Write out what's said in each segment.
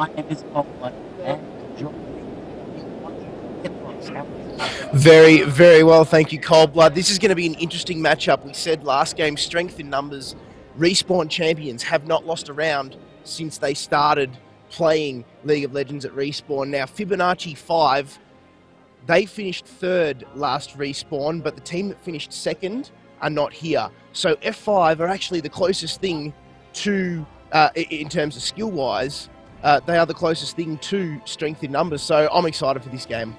My name is ColdBlood, and joining me is Kitfox. Very, very well, thank you, Coldblood. This is going to be an interesting matchup. We said last game, strength in numbers. Respawn champions have not lost a round since they started playing League of Legends at Respawn. Now, Fibbonacci 5, they finished third last Respawn, but the team that finished second are not here. So F5 are actually the closest thing to, in terms of skill-wise, they are the closest thing to strength in numbers. So I'm excited for this game.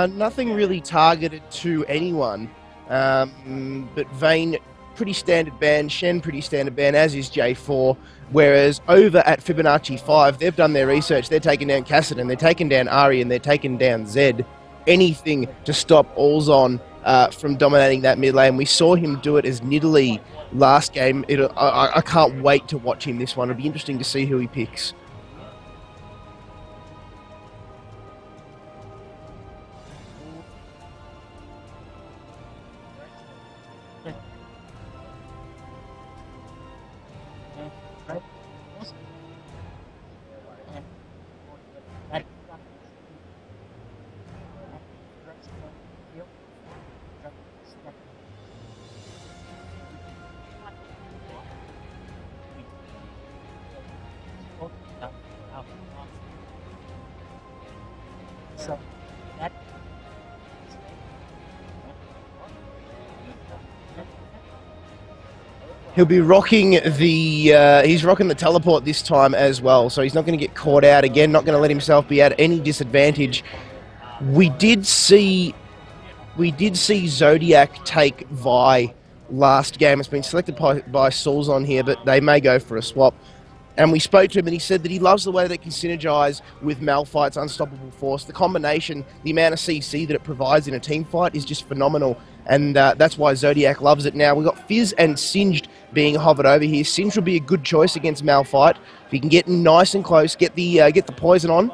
Nothing really targeted to anyone, but Vayne, pretty standard ban, Shen, pretty standard ban, as is J4, whereas over at Fibbonacci 5, they've done their research, they're taking down Cassidy, they're taking down Ari, and they're taking down Zed. Anything to stop Allzon from dominating that mid lane. We saw him do it as Nidalee last game. I can't wait to watch him this one. It'll be interesting to see who he picks. So that He'll be rocking he's rocking the teleport this time as well, so he's not going to get caught out again, not going to let himself be at any disadvantage. We did see Zodiac take Vi last game. It's been selected by Souls on here, but they may go for a swap. And we spoke to him, and he said that he loves the way they can synergize with Malphite's Unstoppable Force. The combination, the amount of CC that it provides in a team fight is just phenomenal, and that's why Zodiac loves it. Now, we've got Fizz and Singed being hovered over here. Singed will be a good choice against Malphite. If he can get nice and close, get the poison on,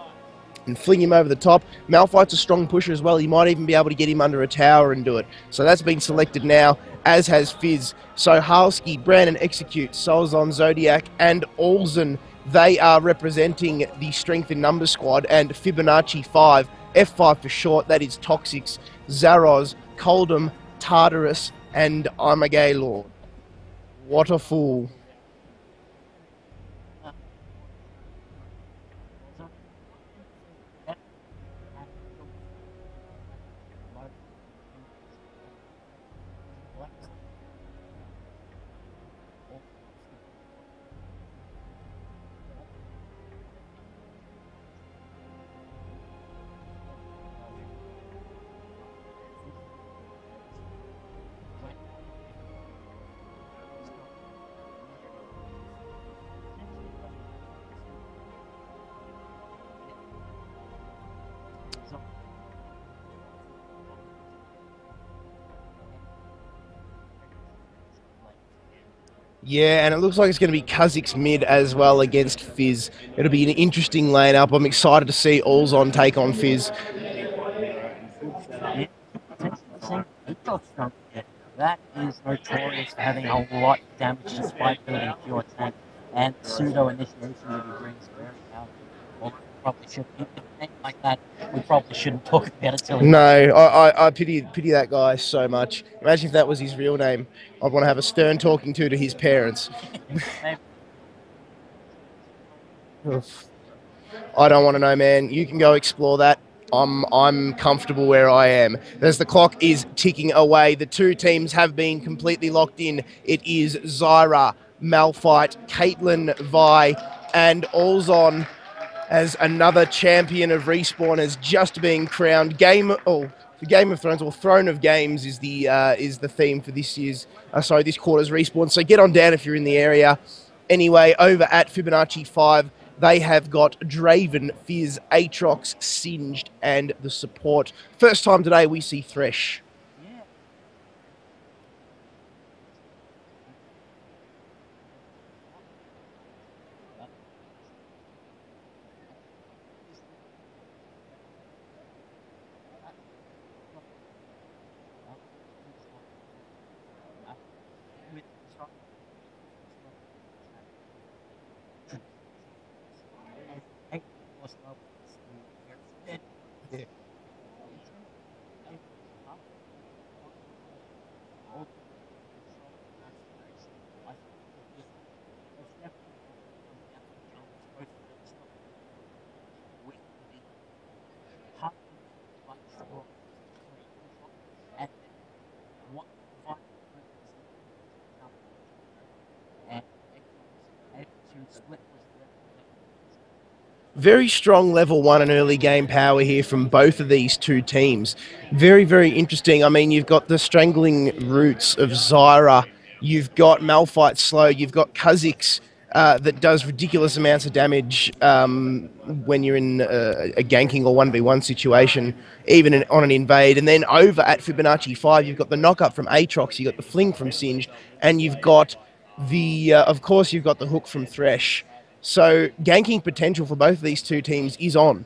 and fling him over the top. Malphite's a strong pusher as well. He might even be able to get him under a tower and do it. So that's been selected now, as has Fizz. So Halski, Brandon, Execute, Solzon, Zodiac, and Allzon, they are representing the Strength in Numbers squad, and Fibbonacci 5, F5 for short, that is Toxics, Zaros, Coldham, Tartarus, and I'm a Gay Lord. What a fool. Yeah, and it looks like it's going to be Kha'Zix mid as well against Fizz. It'll be an interesting lineup. I'm excited to see Allzon take on Fizz. that is notorious for having a lot of damage despite building pure tank, and pseudo initiation that he brings very powerful. Well, probably should like that. We probably shouldn't talk about it till. No, I pity that guy so much. Imagine if that was his real name. I'd want to have a stern talking to his parents. I don't want to know, man. You can go explore that. I'm comfortable where I am. As the clock is ticking away, the two teams have been completely locked in. It is Zyra, Malphite, Caitlyn, Vi, and Allzon as another champion of Respawn has just been crowned. The Game of Thrones, or Throne of Games, is the theme for this this quarter's Respawn. So get on down if you're in the area. Anyway, over at Fibbonacci 5, they have got Draven, Fizz, Aatrox, Singed, and the support. First time today we see Thresh. Very strong level 1 and early game power here from both of these two teams. Very, very interesting. I mean, you've got the strangling roots of Zyra, you've got Malphite slow, you've got Kha'Zix that does ridiculous amounts of damage when you're in a ganking or 1v1 situation, even on an invade. And then over at Fibbonacci 5, you've got the knock-up from Aatrox, you've got the fling from Singed, and you've got the, of course, you've got the hook from Thresh. So ganking potential for both of these two teams is on.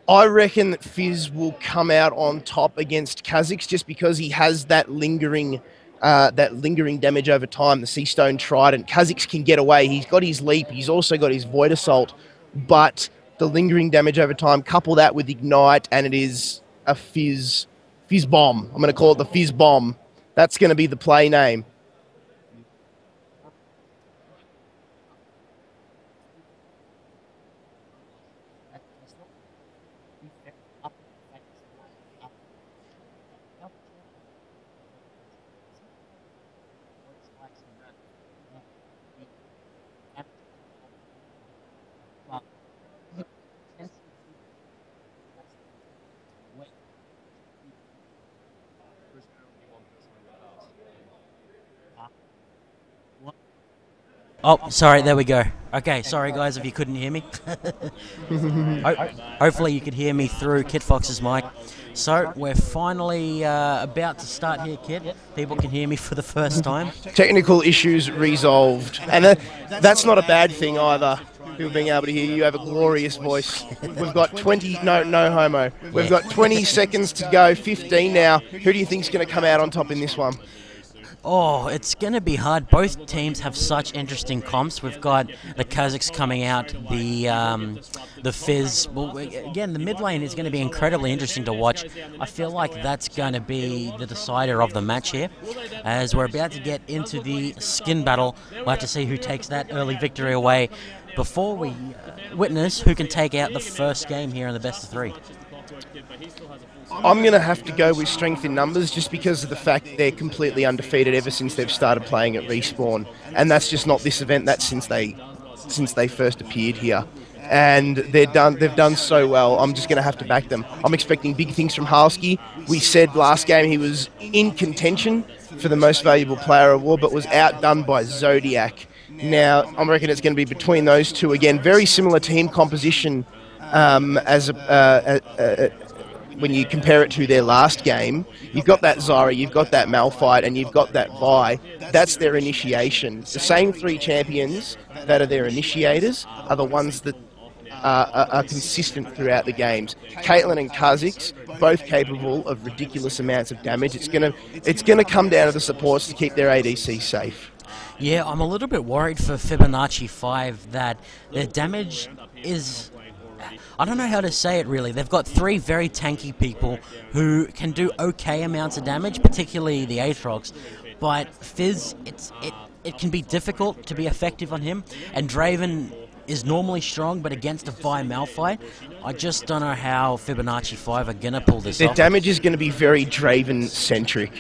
I reckon that Fizz will come out on top against Kha'Zix just because he has that lingering damage over time, the Sea Stone Trident. Kha'Zix can get away. He's got his leap. He's also got his Void Assault. But the lingering damage over time, couple that with Ignite, and it is a Fizz Bomb. I'm going to call it the Fizz Bomb. That's going to be the play name. Oh, sorry, there we go. Okay, sorry guys if you couldn't hear me. Hopefully you could hear me through Kitfox's mic. So, we're finally about to start here, Kit. People can hear me for the first time. Technical issues resolved. And that's not a bad thing either. People being able to hear you. You have a glorious voice. We've got 20, no homo. We've got 20 seconds to go, 15 now. Who do you think's going to come out on top in this one? Oh, it's going to be hard. Both teams have such interesting comps. We've got the Kha'Zix coming out, the Fizz. Well, again, the mid lane is going to be incredibly interesting to watch. I feel like that's going to be the decider of the match here. As we're about to get into the skin battle, we'll have to see who takes that early victory away before we witness who can take out the first game here in the best of 3. I'm going to have to go with strength in numbers just because of the fact that they're completely undefeated ever since they've started playing at Respawn. And that's just not this event, that's since they first appeared here. And they've done so well, I'm just going to have to back them. I'm expecting big things from Halski. We said last game he was in contention for the most valuable player award, but was outdone by Zodiac. Now, I reckon it's going to be between those two again. Very similar team composition when you compare it to their last game. You've got that Zyra, you've got that Malphite, and you've got that Vi. That's their initiation. The same 3 champions that are their initiators are the ones that are consistent throughout the games. Caitlyn and Kha'Zix, both capable of ridiculous amounts of damage. It's gonna come down to the supports to keep their ADC safe. Yeah, I'm a little bit worried for Fibbonacci 5 that their damage is... I don't know how to say it really. They've got 3 very tanky people who can do okay amounts of damage, particularly the Aatrox. But Fizz, it can be difficult to be effective on him, and Draven is normally strong, but against a Vi Malphite, I just don't know how Fibbonacci 5 are going to pull this off. Their damage is going to be very Draven-centric.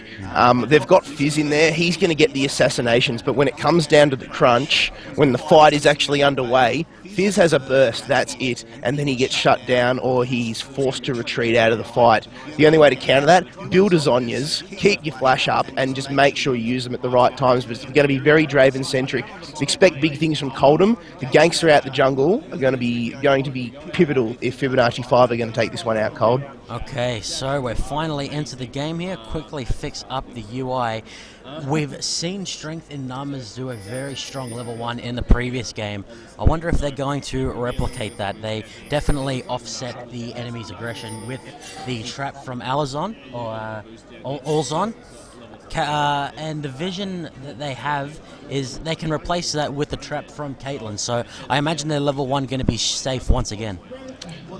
They've got Fizz in there. He's going to get the assassinations, but when it comes down to the crunch, when the fight is actually underway, Fizz has a burst, that's it, and then he gets shut down or he's forced to retreat out of the fight. The only way to counter that, build a Zhonya's, keep your flash up, and just make sure you use them at the right times, but it's going to be very Draven-centric. Expect big things from Coldham. The ganks throughout the jungle are going to be pivotal if Fibbonacci 5 are going to take this one out cold. Okay, so we're finally into the game here. Quickly fix up the UI. We've seen strength in numbers do a very strong level 1 in the previous game. I wonder if they're going to replicate that. They definitely offset the enemy's aggression with the trap from Alazon or Alzon. And the vision that they have is they can replace that with the trap from Caitlyn. So I imagine their level 1 going to be safe once again.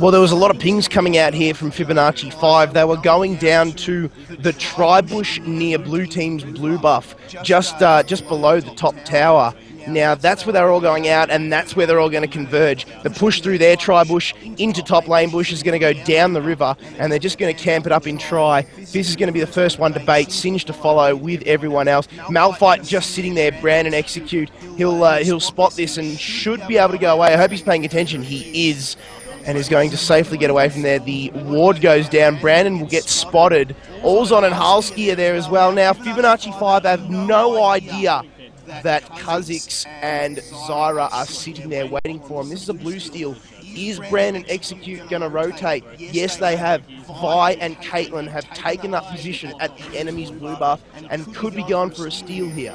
Well, there was a lot of pings coming out here from Fibbonacci 5. They were going down to the tri-bush near blue team's blue buff, just below the top tower. Now, that's where they're all going out, and that's where they're all going to converge. The push through their tri-bush into top lane bush is going to go down the river, and they're just going to camp it up in tri. Fizz is going to be the first one to bait, Singe to follow with everyone else. Malphite just sitting there, Brandon execute. He'll spot this and should be able to go away. I hope he's paying attention. He is, and is going to safely get away from there. The ward goes down. Brandon will get spotted. Allzon and Halski are there as well. Now, Fibbonacci 5 have no idea that Kha'Zix and Zyra are sitting there waiting for him. This is a blue steal. Is Brandon Execute going to rotate? Yes, they have. Vi and Caitlyn have taken up position at the enemy's blue buff and could be going for a steal here.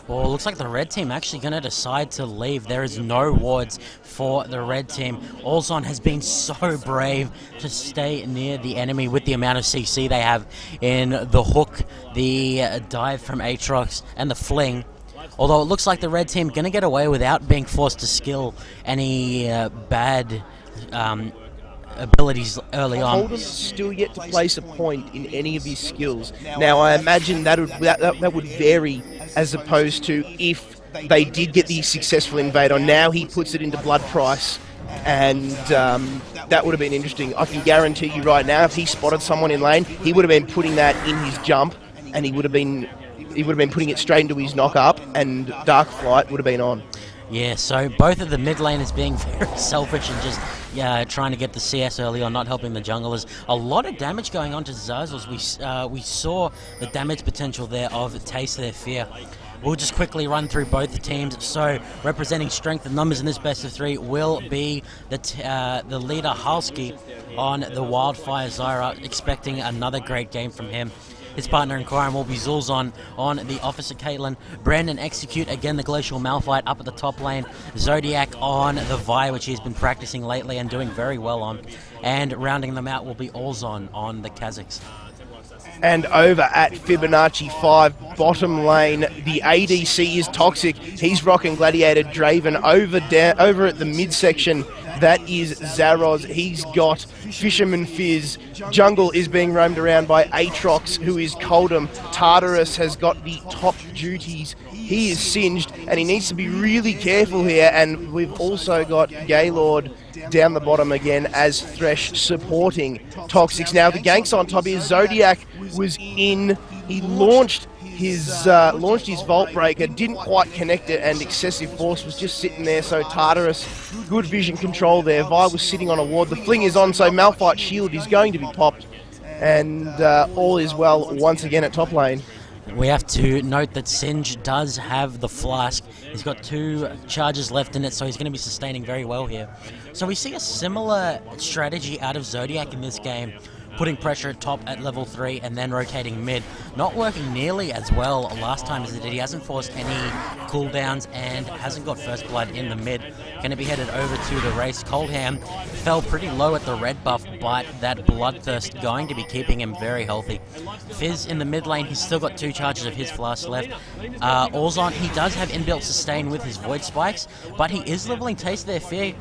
Well, it looks like the red team actually going to decide to leave. There is no wards for the red team. Allzon has been so brave to stay near the enemy with the amount of CC they have in the hook, the dive from Aatrox, and the fling. Although it looks like the red team going to get away without being forced to skill any bad abilities early on. Holden's still yet to place a point in any of his skills. Now, I imagine that would vary as opposed to if they did get the successful invade on. Now he puts it into blood price, and that would have been interesting. I can guarantee you right now, if he spotted someone in lane, he would have been putting that in his jump, and he would have been putting it straight into his knock-up, and Dark Flight would have been on. Yeah, so both of the mid laners being very selfish and just trying to get the CS early on, not helping the junglers. A lot of damage going on to Zazos. We saw the damage potential there of Taste Their Fear. We'll just quickly run through both the teams. So, representing strength and numbers in this best of three will be the leader Halski on the Wildfire Zyra, expecting another great game from him. His partner in crime will be Zul'Zon on the Officer Caitlyn. Brandon Execute, again the Glacial Malphite up at the top lane. Zodiac on the Vi, which he's been practicing lately and doing very well on. And rounding them out will be Allzon on the Kha'Zix. And over at Fibbonacci 5, bottom lane, the ADC is Toxic. He's rocking Gladiator Draven over at the midsection. That is Zaroz. He's got Fisherman Fizz. Jungle is being roamed around by Aatrox, who is Coldham. Tartarus has got the top duties. He is singed, and he needs to be really careful here. And we've also got Gaylord down the bottom again as Thresh supporting Toxics. Now the ganks on top here. Zodiac was in. He launched his Vault Breaker, didn't quite connect it, and Excessive Force was just sitting there. So Tartarus, good vision control there. Vi was sitting on a ward. The fling is on, so Malphite's shield is going to be popped, and all is well once again at top lane. We have to note that Singe does have the flask. He's got 2 charges left in it, so he's going to be sustaining very well here. So we see a similar strategy out of Zodiac in this game, putting pressure at top at level 3 and then rotating mid. Not working nearly as well last time as it did. He hasn't forced any cooldowns and hasn't got first blood in the mid. Going to be headed over to the race. Coldham fell pretty low at the red buff, but that bloodthirst going to be keeping him very healthy. Fizz in the mid lane, he's still got 2 charges of his flask left. Allzon, he does have inbuilt sustain with his void spikes, but he is leveling Taste Their Fear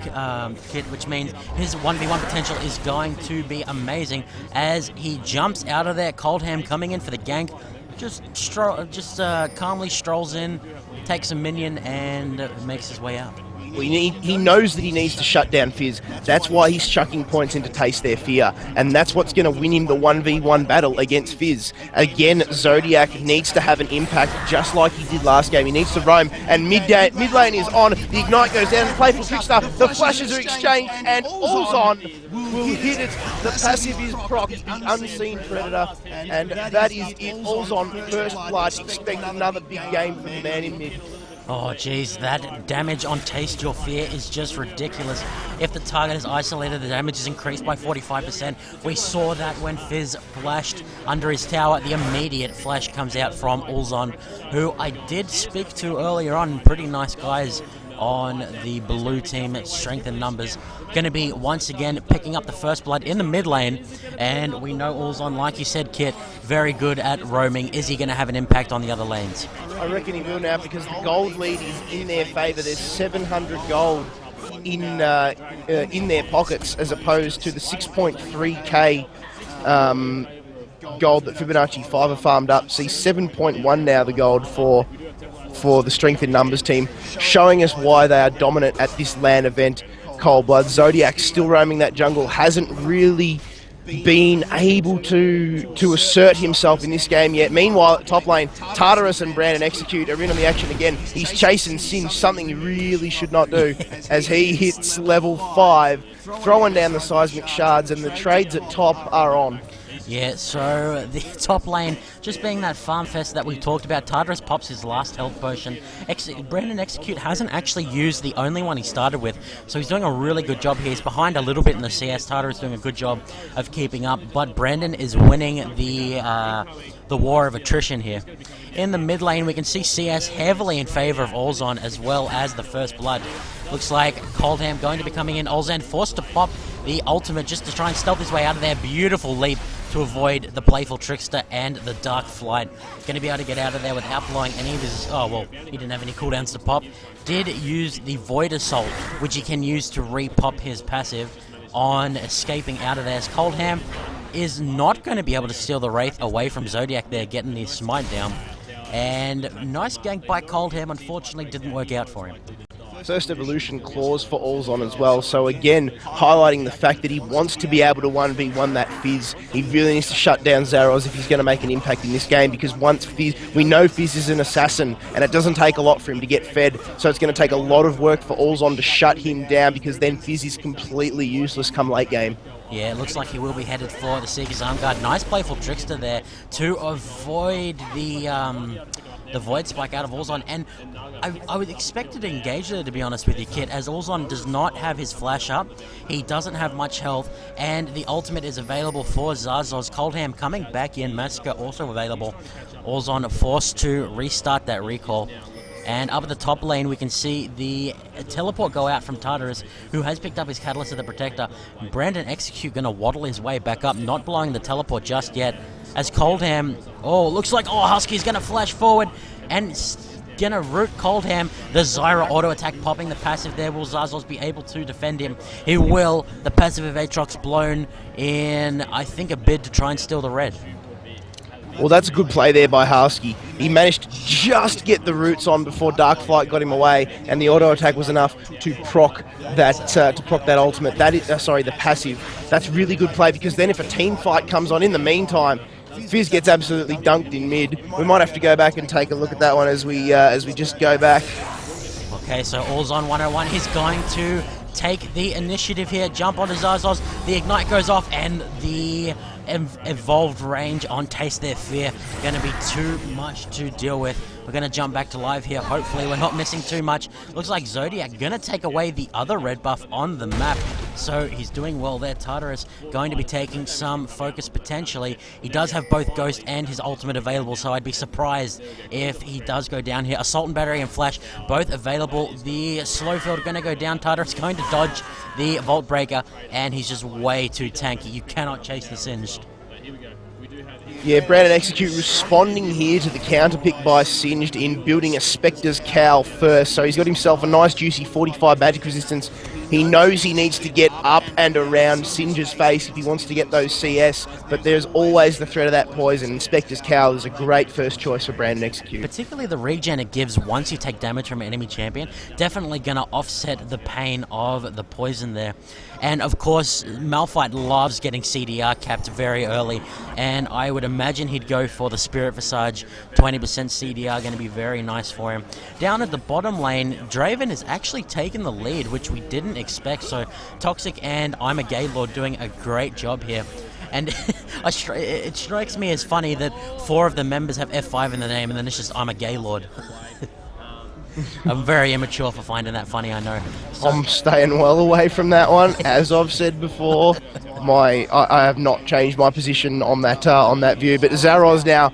kit, which means his 1v1 potential is going to be amazing as he jumps out of there. Coldham coming in for the gank, just calmly strolls in, takes a minion, and makes his way out. He knows that he needs to shut down Fizz. That's why he's chucking points into Taste Their Fear, and that's what's going to win him the 1v1 battle against Fizz. Again, Zodiac needs to have an impact just like he did last game. He needs to roam, and mid lane is on. The Ignite goes down, Playful Trickster, the flashes are exchanged, and Allzon will hit it. The passive is proc, the Unseen Predator, and that is it. Allzon, first blood. Expect another big game from the man in mid. Oh jeez, that damage on Taste Your Fear is just ridiculous. If the target is isolated, the damage is increased by 45%. We saw that when Fizz flashed under his tower. The immediate flash comes out from Allzon, who I did speak to earlier on. Pretty nice guys on the blue team, strength and numbers. Going to be once again picking up the first blood in the mid lane, and we know Allzon, like you said, Kit, very good at roaming. Is he going to have an impact on the other lanes? I reckon he will now, because the gold lead is in their favour. There's 700 gold in their pockets, as opposed to the 6.3k gold that Fibbonacci 5 have farmed up. See, 7.1 now the gold for for the Strength in Numbers team, showing us why they are dominant at this LAN event. ColdBlood. Zodiac still roaming that jungle, hasn't really been able to assert himself in this game yet. Meanwhile, at top lane, Tartarus and Brandon Execute are in on the action again. He's chasing Singe, something he really should not do, as he hits level 5, throwing down the seismic shards, and the trades at top are on. Yeah, so the top lane, just being that farm fest that we talked about, Tartarus pops his last health potion. Brandon Execute hasn't actually used the only one he started with, so he's doing a really good job here. He's behind a little bit in the CS. Tartarus doing a good job of keeping up, but Brandon is winning the war of attrition here. In the mid lane, we can see CS heavily in favor of Olzon as well as the First Blood. Looks like Coldham going to be coming in. Olzon forced to pop the ultimate just to try and stealth his way out of there. Beautiful leap to avoid the Playful Trickster and the Dark Flight. Going to be able to get out of there without blowing any of his... Oh, well, he didn't have any cooldowns to pop. Did use the Void Assault, which he can use to re-pop his passive on escaping out of there. As Coldham is not going to be able to steal the Wraith away from Zodiac there, getting the smite down. And nice gank by Coldham, unfortunately didn't work out for him. First evolution clause for Olzon as well, so again, highlighting the fact that he wants to be able to 1v1 that Fizz. He really needs to shut down Zaros if he's going to make an impact in this game, because once Fizz, we know Fizz is an assassin, and it doesn't take a lot for him to get fed, so it's going to take a lot of work for Olzon to shut him down, because then Fizz is completely useless come late game. Yeah, it looks like he will be headed for the Seeker's Arm Guard. Nice Playful Trickster there to avoid the Void Spike out of Olzon, and I would expect it to engage there, to be honest with you, Kit, as Olzon does not have his flash up, he doesn't have much health, and the ultimate is available for Zazos. Coldham coming back in, Massacre also available. Olzon forced to restart that recall. And up at the top lane, we can see the teleport go out from Tartarus, who has picked up his Catalyst of the Protector. Brandon Execute going to waddle his way back up, not blowing the teleport just yet. As Coldham, looks like, Husky's going to flash forward and going to root Coldham. The Zyra auto attack popping the passive there. Will Zazos be able to defend him? He will. The passive of Aatrox blown in, I think, a bid to try and steal the red. Well, that's a good play there by Husky. He managed to just get the roots on before Dark Flight got him away, and the auto attack was enough to proc that ultimate. That is, the passive. That's really good play, because then if a team fight comes on in the meantime, Fizz gets absolutely dunked in mid. We might have to go back and take a look at that one as we just go back. Okay, so Olzon 101. He's going to take the initiative here, jump onto Zazos. The Ignite goes off, and the evolved range on Taste Their Fear going to be too much to deal with. We're going to jump back to live here. Hopefully we're not missing too much. Looks like Zodiac going to take away the other red buff on the map. So he's doing well there. Tartarus going to be taking some focus potentially. He does have both Ghost and his ultimate available, so I'd be surprised if he does go down here. Assault and Battery and Flash both available. The Slowfield going to go down. Tartarus going to dodge the Vault Breaker, and he's just way too tanky. You cannot chase the Singed. Yeah, Brandon Execute responding here to the counter pick by Singed in building a Spectre's Cowl first. So he's got himself a nice juicy 45 magic resistance. He knows he needs to get up and around Singe's face if he wants to get those CS, but there's always the threat of that poison, and Spectre's Cowl is a great first choice for Brandon Execute. Particularly the regen it gives once you take damage from an enemy champion, definitely going to offset the pain of the poison there. And of course, Malphite loves getting CDR capped very early, and I would imagine he'd go for the Spirit Visage. 20% CDR going to be very nice for him. Down at the bottom lane, Draven has actually taken the lead, which we didn't expect, so Toxic and I'm a Gaylord doing a great job here. And it strikes me as funny that 4 of the members have F5 in the name, and then it's just I'm a Gaylord. I'm very immature for finding that funny, I know. So I'm staying well away from that one. As I've said before, I have not changed my position on that view. But Zaros now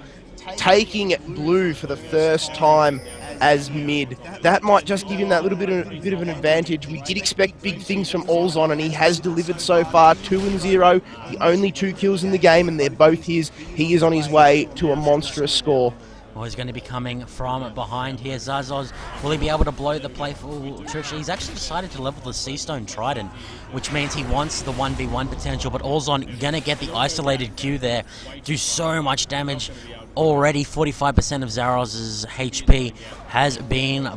taking blue for the first time as mid. That might just give him that little bit of an advantage. We did expect big things from Olzon, and he has delivered so far. 2-0, the only 2 kills in the game, and they're both his. He is on his way to a monstrous score. Or he's going to be coming from behind here. Zazos, will he be able to blow the playful trick? He's actually decided to level the Seastone Trident, which means he wants the 1v1 potential, but Allzon going to get the isolated Q there. Do so much damage already. 45% of Zaros' HP has been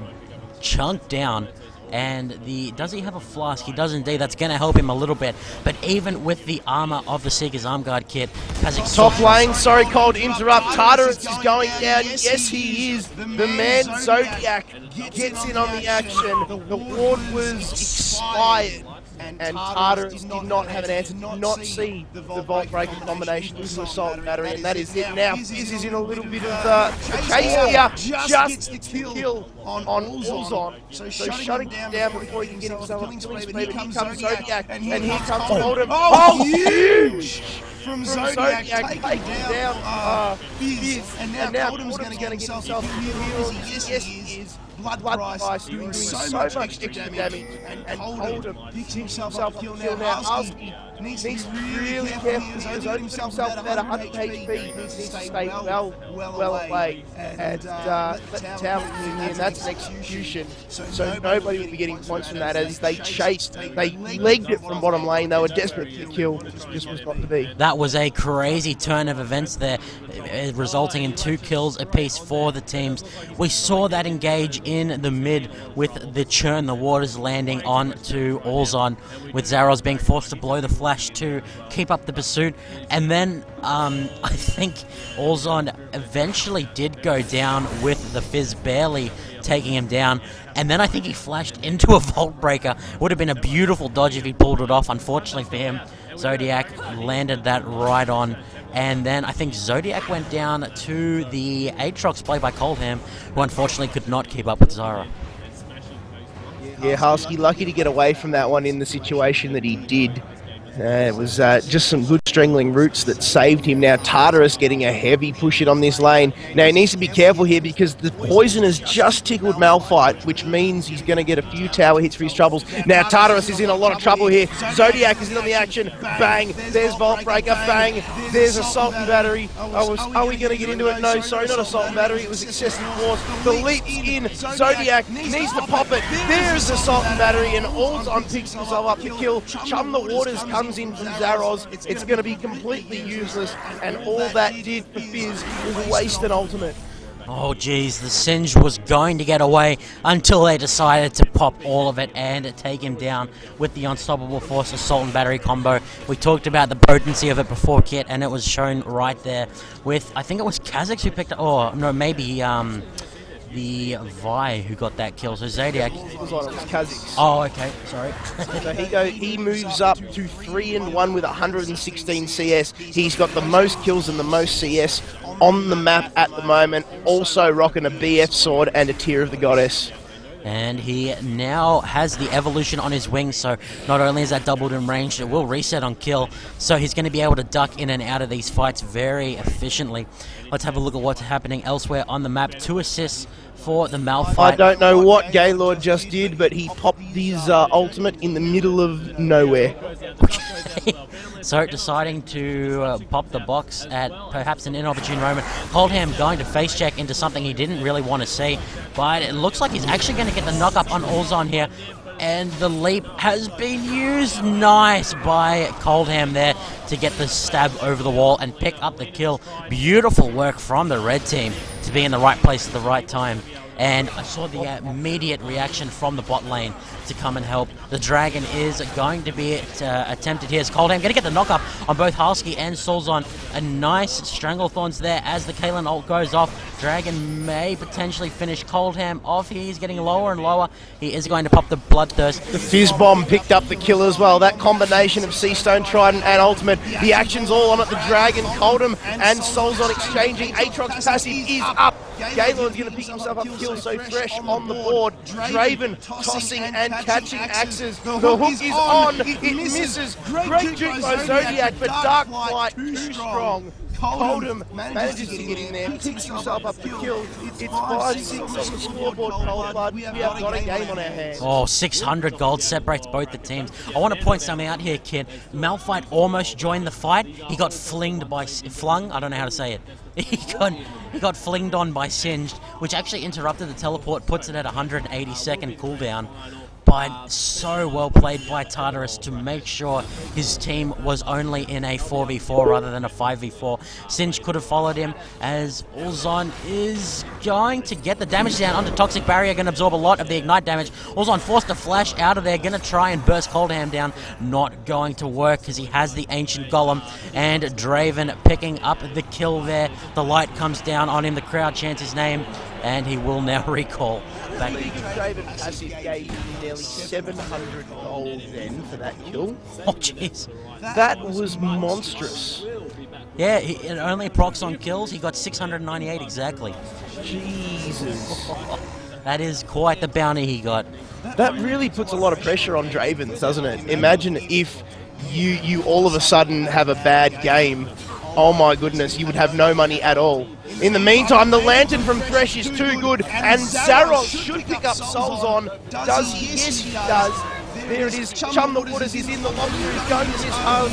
chunked down. And does he have a flask? He does indeed. That's going to help him a little bit. But even with the armor of the Seeker's Arm Guard kit, top lane, sorry Cole to interrupt, Tartarus is going down. Yes, he is. The man Zodiac gets in on the action. The ward was expired. And Tartarus did not have an answer, did not see the Vault Breaker combination into Assault and Battery, and that is it now. Fizz is in a little bit of a chase here, just the kill on Allzon. So shutting him down before he can get himself up to killing spree, but here comes Zodiac, and here comes Oldham. Oh, huge! From Zodiac taking down Fizz, and now Oldham's going to get himself a kill. Yes, he is. Blood Price doing so much extra damage, and Oldham picks himself up a kill now. Husky needs to be really careful because Oldham put himself about 100 HP. He needs to stay well away and let the tower move in. That's an execution. So nobody will be getting points from that as they chased, they legged it from bottom lane. They were desperate for the kill. Just was not to be. That was a crazy turn of events there, resulting in 2 kills apiece for the teams. We saw that engage in the mid with the churn, the waters landing onto Allzon, with Zaros being forced to blow the flash to keep up the pursuit. And then I think Allzon eventually did go down with the Fizz barely taking him down. And then I think he flashed into a Vault Breaker. Would have been a beautiful dodge if he pulled it off. Unfortunately for him, Zodiac landed that right on. And then I think Zodiac went down to the Aatrox played by Coldham, who unfortunately could not keep up with Zara. Yeah, Husky lucky to get away from that one in the situation that he did. It was just some good strangling roots that saved him. Now Tartarus getting a heavy push in on this lane. Now he needs to be careful here because the poison has just tickled Malphite, which means he's going to get a few tower hits for his troubles. Now Tartarus is in a lot of trouble here. Zodiac is in on the action. Bang! There's Vault Breaker. Bang! There's Assault and Battery. Are we going to get into it? No, sorry, not Assault and Battery. It was excessive force. The leap's in. Zodiac needs to pop it. There's Assault and Battery, and Allzon picks himself up to kill. Chum the Waters comes in from Zaros. It's going to be completely useless, and all that did for Fizz was waste an ultimate. Oh geez, the Singe was going to get away until they decided to pop all of it and take him down with the Unstoppable Force Assault and Battery combo. We talked about the potency of it before, Kit, and it was shown right there with, I think it was Kha'Zix who picked up, oh no, maybe the Vi who got that kill. So Zodiac. It was Kha'Zix. Oh, okay, sorry. So he moves up to 3-1 with 116 CS. He's got the most kills and the most CS on the map at the moment. Also rocking a BF sword and a Tear of the Goddess. And he now has the evolution on his wings, so not only is that doubled in range, it will reset on kill, so he's going to be able to duck in and out of these fights very efficiently. Let's have a look at what's happening elsewhere on the map. 2 assists for the Malphite. I don't know what Gaylord just did, but he popped his ultimate in the middle of nowhere. So deciding to pop the box at perhaps an inopportune moment. Coldham going to face check into something he didn't really want to see, but it looks like he's actually going to get the knock up on Allzon here. And the leap has been used. Nice by Coldham there to get the stab over the wall and pick up the kill. Beautiful work from the red team to be in the right place at the right time. And I saw the immediate reaction from the bot lane to come and help. The Dragon is going to be attempted here. As Coldham going to get the knock-up on both Halski and Solzon. A nice Stranglethorns there as the Kaelin ult goes off. Dragon may potentially finish Coldham off. He's getting lower and lower. He is going to pop the Bloodthirst. The Fizz Bomb picked up the kill as well. That combination of Seastone Trident and Ultimate. The action's all on it. The Dragon, Coldham and Solzon exchanging. Aatrox passive is up. Gaylord's going to pick himself up kill, so Thresh on the board. Draven tossing and catching axes. The hook is on. It misses. Great juke by Zodiac, but Dark Flight too strong. ColdBlood manages to get in there, picks himself up the kill. It's 5-6 on the scoreboard, ColdBlood. We have got a game on our hands. Oh, 600 gold separates both the teams. I want to point something out here, kid. Malphite almost joined the fight. He got flung, I don't know how to say it. He got flinged on by Singed, which actually interrupted the teleport, puts it at 180-second cooldown. But so well played by Tartarus to make sure his team was only in a 4v4 rather than a 5v4. Singe could have followed him, as Ulzon is going to get the damage down onto Toxic Barrier, going to absorb a lot of the Ignite damage. Ulzon forced to flash out of there, going to try and burst Coldham down. Not going to work because he has the Ancient Golem, and Draven picking up the kill there. The light comes down on him, the crowd chants his name, and he will now recall. Draven passive gave nearly 700 gold then for that kill. Oh, jeez. That was monstrous. Yeah, it only procs on kills. He got 698 exactly. Jesus. That is quite the bounty he got. That really puts a lot of pressure on Dravens, doesn't it? Imagine if you all of a sudden have a bad game. Oh my goodness, you would have no money at all. In the meantime, the Lantern from Thresh is too good, and Zaros should pick up Souls on. Does he? Yes, he does. There it is. Chum the Waters is in. The Lobster is going to miss home.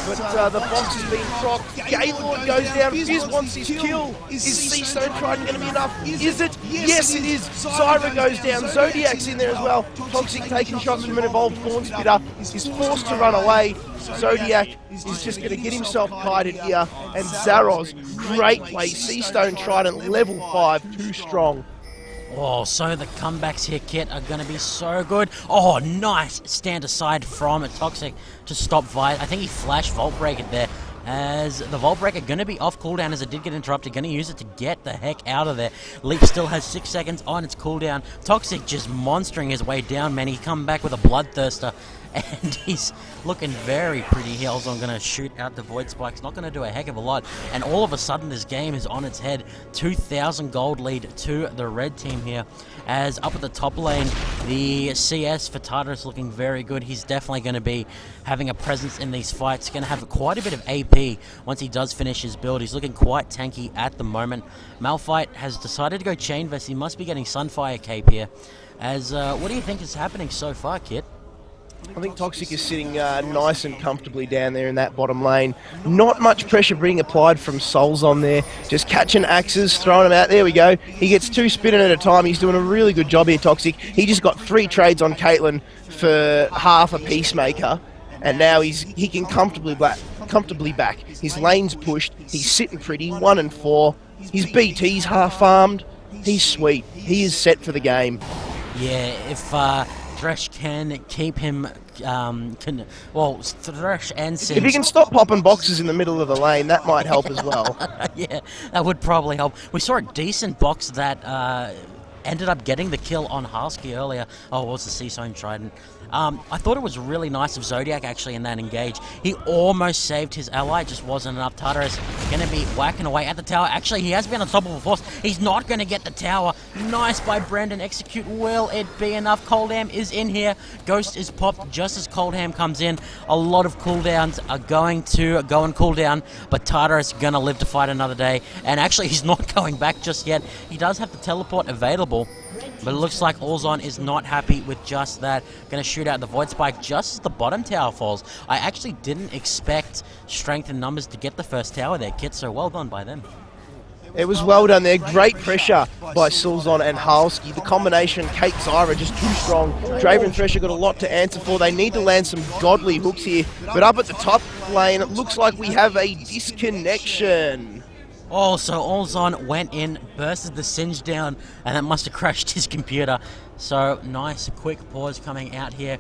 But the Fox has been procced. Gaylord goes down. Fizz wants his kill. Is Seastone Trident going to be enough? Is it? Yes, it is. Zyra goes down. Zodiac's in there as well. Toxic taking shots from an evolved Thorn Spitter. Is forced to run away. Zodiac is just going to get himself kited here. And Zaros, great play. Seastone Trident, level 5, too strong. Oh, so the comebacks here, Kit, are going to be so good. Oh, nice stand aside from Toxic to stop Vi. I think he flashed Vault Breaker there, as the Vault Breaker going to be off cooldown as it did get interrupted. Going to use it to get the heck out of there. Leap still has 6 seconds on its cooldown. Toxic just monstering his way down, man. He come back with a Bloodthirster, and he's looking very pretty here. Also, I'm going to shoot out the Void Spikes. Not going to do a heck of a lot. And all of a sudden, this game is on its head. 2,000 gold lead to the red team here. As up at the top lane, the CS for Tartarus looking very good. He's definitely going to be having a presence in these fights. Going to have quite a bit of AP once he does finish his build. He's looking quite tanky at the moment. Malphite has decided to go Chain Vest. He must be getting Sunfire Cape here. As what do you think is happening so far, Kit? I think Toxic is sitting nice and comfortably down there in that bottom lane. Not much pressure being applied from Souls on there. Just catching axes, throwing them out. There we go. He gets 2 spinning at a time. He's doing a really good job here, Toxic. He just got 3 trades on Caitlyn for half a Peacemaker. And now he can comfortably back. His lane's pushed. He's sitting pretty. 1 and 4. His BT's half farmed. He's sweet. He is set for the game. Yeah, if Thresh can keep him, Thresh and Singe. If he can stop popping boxes in the middle of the lane, that might help as well. Yeah, that would probably help. We saw a decent box that ended up getting the kill on Halsky earlier. Oh, it was the Seastone Trident. I thought it was really nice of Zodiac actually in that engage. He almost saved his ally, just wasn't enough. Tartarus going to be whacking away at the tower. Actually, he has been unstoppable force. He's not going to get the tower. Nice by Brandon. Execute. Will it be enough? Coldham is in here. Ghost is popped just as Coldham comes in. A lot of cooldowns are going to go on cooldown, but Tartarus going to live to fight another day. And actually, he's not going back just yet. He does have the teleport available, but it looks like Ulzon is not happy with just that. Going to shoot out the Void Spike just as the bottom tower falls. I actually didn't expect strength and numbers to get the first tower there, Kit, so well done by them. It was well done there. Great pressure by Sulzon and Halsky. The combination, Kate Zyra, just too strong. Draven and Thresher got a lot to answer for. They need to land some godly hooks here. But up at the top lane, it looks like we have a disconnection. Oh, so Ulzon went in, bursted the Singe down, and that must have crashed his computer. So, nice, quick pause coming out here.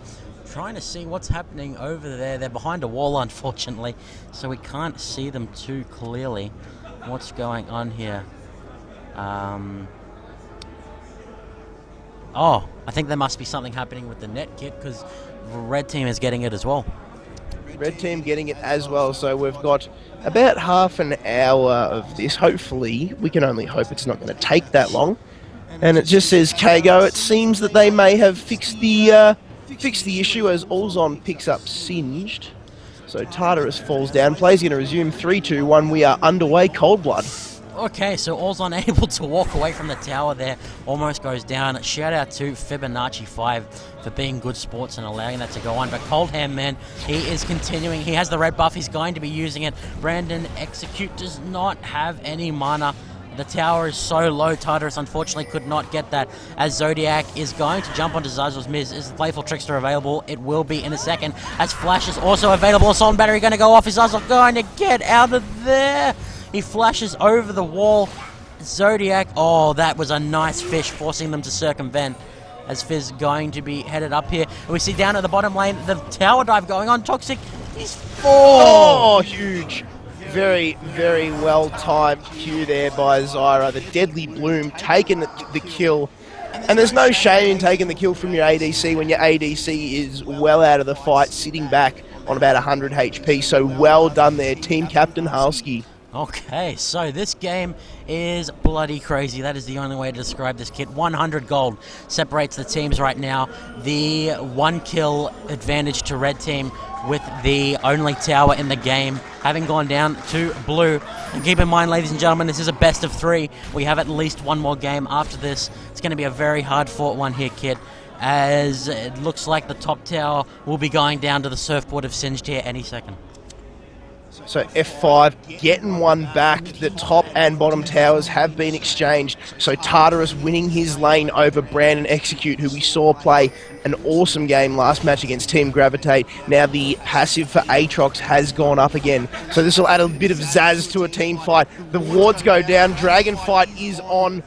Trying to see what's happening over there. They're behind a wall, unfortunately, so we can't see them too clearly. What's going on here? Oh, I think there must be something happening with the net, Kit, because Red Team is getting it as well. Red Team getting it as well, so we've got about half an hour of this. Hopefully, we can only hope it's not going to take that long. And it just says KGO. It seems that they may have fixed the issue as Ulzon picks up Singed. So Tartarus falls down. Play's going to resume 3-2-1. We are underway. Cold Blood. Okay, so all's unable to walk away from the tower there. Almost goes down. Shout out to Fibbonacci 5 for being good sports and allowing that to go on. But Coldham, man, he is continuing. He has the red buff. He's going to be using it. Brandon Execute does not have any mana. The tower is so low. Tartarus unfortunately could not get that, as Zodiac is going to jump onto Zazzle's Miz. Is the Playful Trickster available? It will be in a second, as Flash is also available. Assault and Battery going to go off. Is Zazzle going to get out of there? He flashes over the wall. Zodiac, oh, that was a nice fish, forcing them to circumvent, as Fizz going to be headed up here. And we see down at the bottom lane, the tower dive going on. Toxic is 4. Oh, huge. Very, very well timed Q there by Zyra. The Deadly Bloom taking the kill. And there's no shame in taking the kill from your ADC when your ADC is well out of the fight, sitting back on about 100 HP. So well done there, Team Captain Halski. Okay, so this game is bloody crazy. That is the only way to describe this kit. 100 gold separates the teams right now. The 1 kill advantage to red team, with the only tower in the game having gone down to blue. And keep in mind, ladies and gentlemen, this is a best of 3. We have at least one more game after this. It's going to be a very hard fought one here, kid, as it looks like the top tower will be going down to the surfboard of Singed here any second. So F5 getting one back. The top and bottom towers have been exchanged. So Tartarus winning his lane over Brandon Execute, who we saw play an awesome game last match against Team Gravitate. Now the passive for Aatrox has gone up again. So this will add a bit of zazz to a team fight. The wards go down. Dragon fight is on.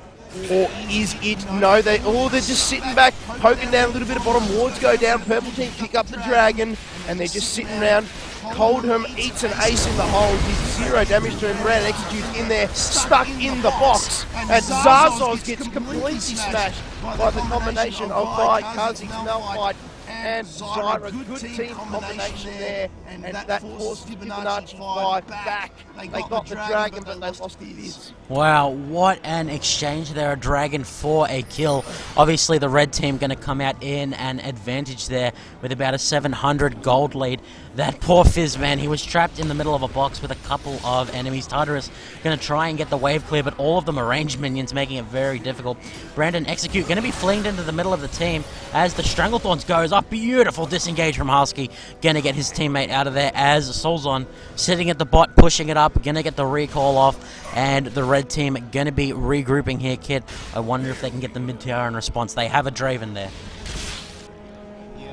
Or is it? No, they're just sitting back, poking down a little bit of bottom. Wards go down. Purple team pick up the dragon, and they're just sitting around. Coldham eats an ace in the hole. He's 0 damage to him. Brandon Executes in there, stuck in the box. And Zarzos gets completely smashed by the combination of Kha'Zix, Malphite, and Zyra. Good team combination there, and that forced Fibbonacci 5 back. They got the dragon, but they lost the Fizz. Wow, what an exchange there. A dragon for a kill. Obviously, the red team going to come out in an advantage there with about a 700 gold lead. That poor Fizz, man, he was trapped in the middle of a box with a couple of enemies. Tartarus going to try and get the wave clear, but all of them are ranged minions, making it very difficult. Brandon Execute going to be flinged into the middle of the team as the Stranglethorns goes up. Beautiful disengage from Halski. Going to get his teammate out of there, as Solzon sitting at the bot, pushing it up. Going to get the recall off, and the red team going to be regrouping here, kid. I wonder if they can get the mid tower in response. They have a Draven there.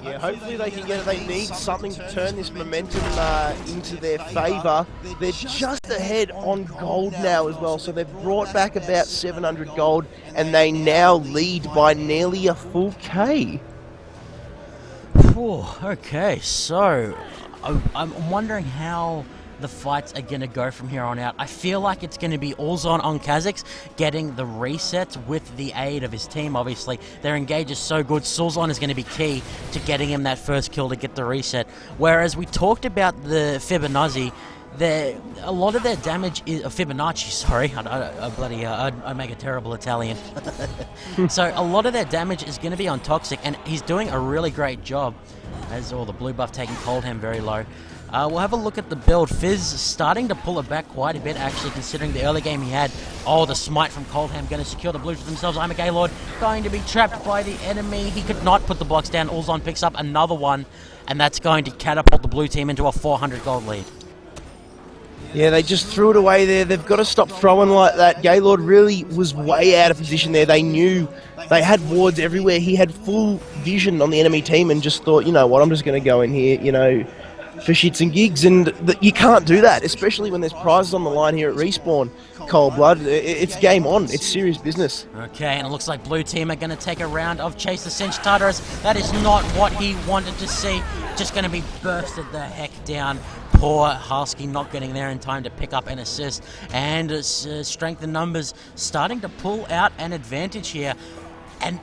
Yeah, hopefully they can get it. They need something to turn this momentum into their favour. They're just ahead on gold now as well, so they've brought back about 700 gold, and they now lead by nearly a full K. Whew, okay, so I'm wondering how the fights are going to go from here on out. I feel like it's going to be Ulzon on Kha'Zix getting the resets with the aid of his team, obviously. Their engage is so good. Sulzon is going to be key to getting him that first kill to get the reset. Whereas we talked about the Fibbonacci, a lot of their damage is Fibbonacci. Sorry, I make a terrible Italian. So a lot of their damage is going to be on Toxic, and he's doing a really great job. As all the blue buff taking Coldham very low. We'll have a look at the build. Fizz starting to pull it back quite a bit, actually, considering the early game he had. Oh, the smite from Coldham going to secure the blues for themselves. I'm a Gaylord going to be trapped by the enemy. He could not put the blocks down. Ulzon picks up another one, and that's going to catapult the blue team into a 400 gold lead. Yeah, they just threw it away there. They've got to stop throwing like that. Gaylord really was way out of position there. They knew they had wards everywhere. He had full vision on the enemy team and just thought, you know what, I'm just going to go in here, you know, for shits and gigs. And you can't do that, especially when there's prizes on the line here at Respawn. Cold Blood, it's game on. It's serious business. Okay, and it looks like blue team are going to take a round of Chase the Cinch. Tartarus, that is not what he wanted to see. Just going to be bursted the heck down. Poor Halski not getting there in time to pick up an assist. And strength in numbers starting to pull out an advantage here. And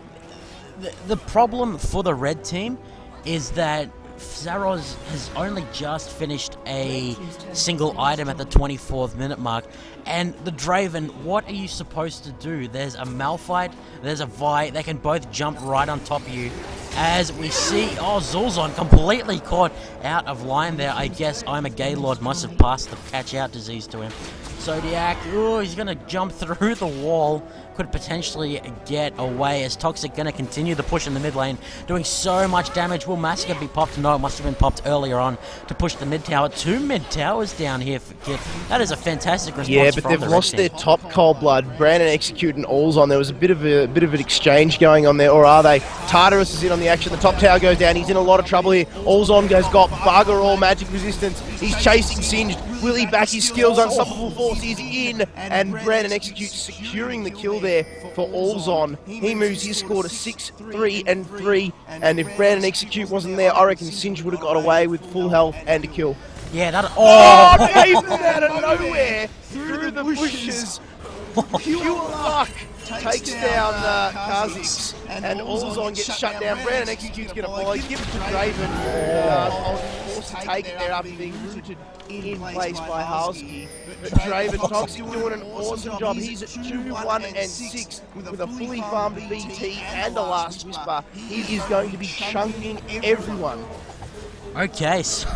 the problem for the red team is that Zaroz has only just finished a single item at the 24th minute mark. And the Draven, what are you supposed to do? There's a Malphite, there's a Vi, they can both jump right on top of you. As we see, Zul'Zon completely caught out of line there. I guess I'm a Gaylord must have passed the catch-out disease to him. Zodiac, he's going to jump through the wall. Could potentially get away as Toxic going to continue the push in the mid lane, doing so much damage. Will Massacre be popped? No, it must have been popped earlier on to push the mid tower. 2 mid towers down here for Kit. That is a fantastic response. Yeah, but they've lost their top ColdBlood. Brandon Execute and Allzon. There was a bit of an exchange going on there, or are they? Tartarus is in on the action. The top tower goes down. He's in a lot of trouble here. Allzon got bugger all magic resistance. He's chasing Singed. Will he back his skills? Unstoppable Force is in, and Brandon Execute securing the kill there for Allzon. He moves his score to 6-3-3, and if Brandon Execute wasn't there, I reckon Singed would have got away with full health and a kill. Yeah, that. Draven out of nowhere through the bushes. Pure luck takes down Kha'Zix, and Allzon gets shut down. Brandon Execute's going to follow. He gives it to Draven. Forced to take it there after being rooted in place by Halski. But Draven, Toxic doing an awesome job. He's at 2-1-6 with a fully farmed BT and a last whisper. He is going to be chunking everyone. Okay, so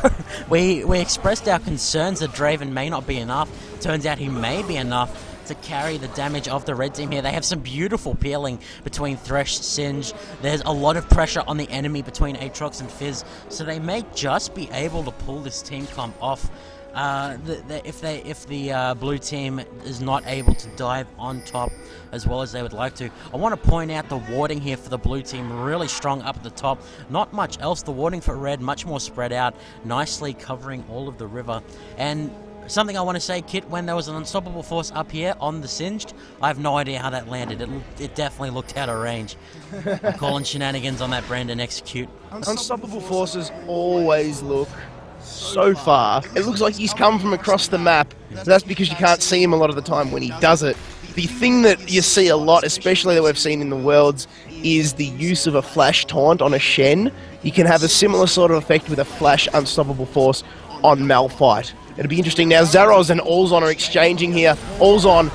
we expressed our concerns that Draven may not be enough. Turns out he may be enough to carry the damage of the red team here. They have some beautiful peeling between Thresh, Singed. There's a lot of pressure on the enemy between Aatrox and Fizz, so they may just be able to pull this team comp off. If the blue team is not able to dive on top as well as they would like to. I want to point out the warding here for the blue team, really strong up at the top. Not much else. The warding for red, much more spread out, nicely covering all of the river. And something I want to say, Kit, when there was an unstoppable force up here on the Singed, I have no idea how that landed. It definitely looked out of range. I'm calling shenanigans on that Brandon Execute. Unstoppable forces always look so far. It looks like he's come from across the map. So that's because you can't see him a lot of the time when he does it. The thing that you see a lot, especially that we've seen in the Worlds, is the use of a flash taunt on a Shen. You can have a similar sort of effect with a flash unstoppable force on Malphite. It'll be interesting now. Zaroz and Allzon are exchanging here. Allzon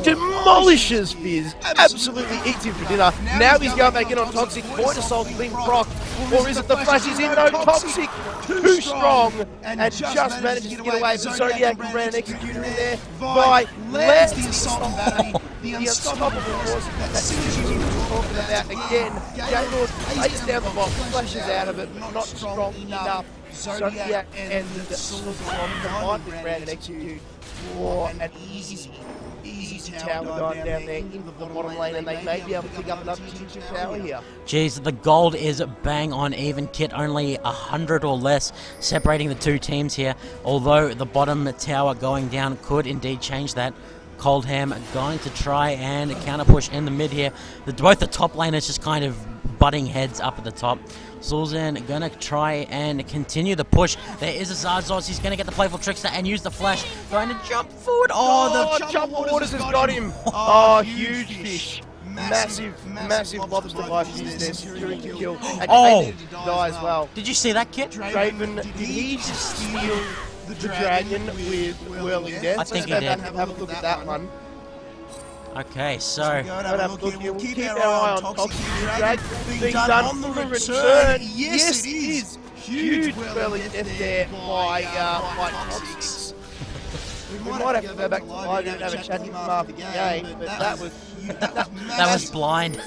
demolishes Fizz. Absolutely eats him for dinner. Now he's going back in on Toxic. Void Assault's been proc. Or is it the flash is in? No, Toxic too strong and just manages to get away. But Zodiac and Brandon Executor in there. Vi lands the assault battery. The unstoppable force that Singed was talking about again. Gaylord lays down the box, flashes out of it, not strong enough. Zodiac and the Zul'Zon combined with Brandon Execute for an easy tower dive down there into the bottom lane, and they may be able to pick up another tower here. Jeez, the gold is bang on even, Kit. Only 100 or less separating the two teams here, although the bottom tower going down could indeed change that. Coldham going to try and counter push in the mid here. Both the top laners just kind of butting heads up at the top. Zul'Zon gonna try and continue the push. There is a Zarzoz. He's gonna get the playful trickster and use the flash. Going to jump forward. The jump waters has got him. Oh, huge fish. Massive lobster by Fizz there, securing the kill. And they needed to die as well. Did you see that, Kit? Draven, did he just steal the dragon with Whirling Death? I think he did. Have a look at that one. Okay, so we'll keep our eye on Toxic. Dragon being done on the return. Yes, it is. Huge Whirling Death there by Toxic. We might have to go back to live and have a chat with him after the game, but that was blind.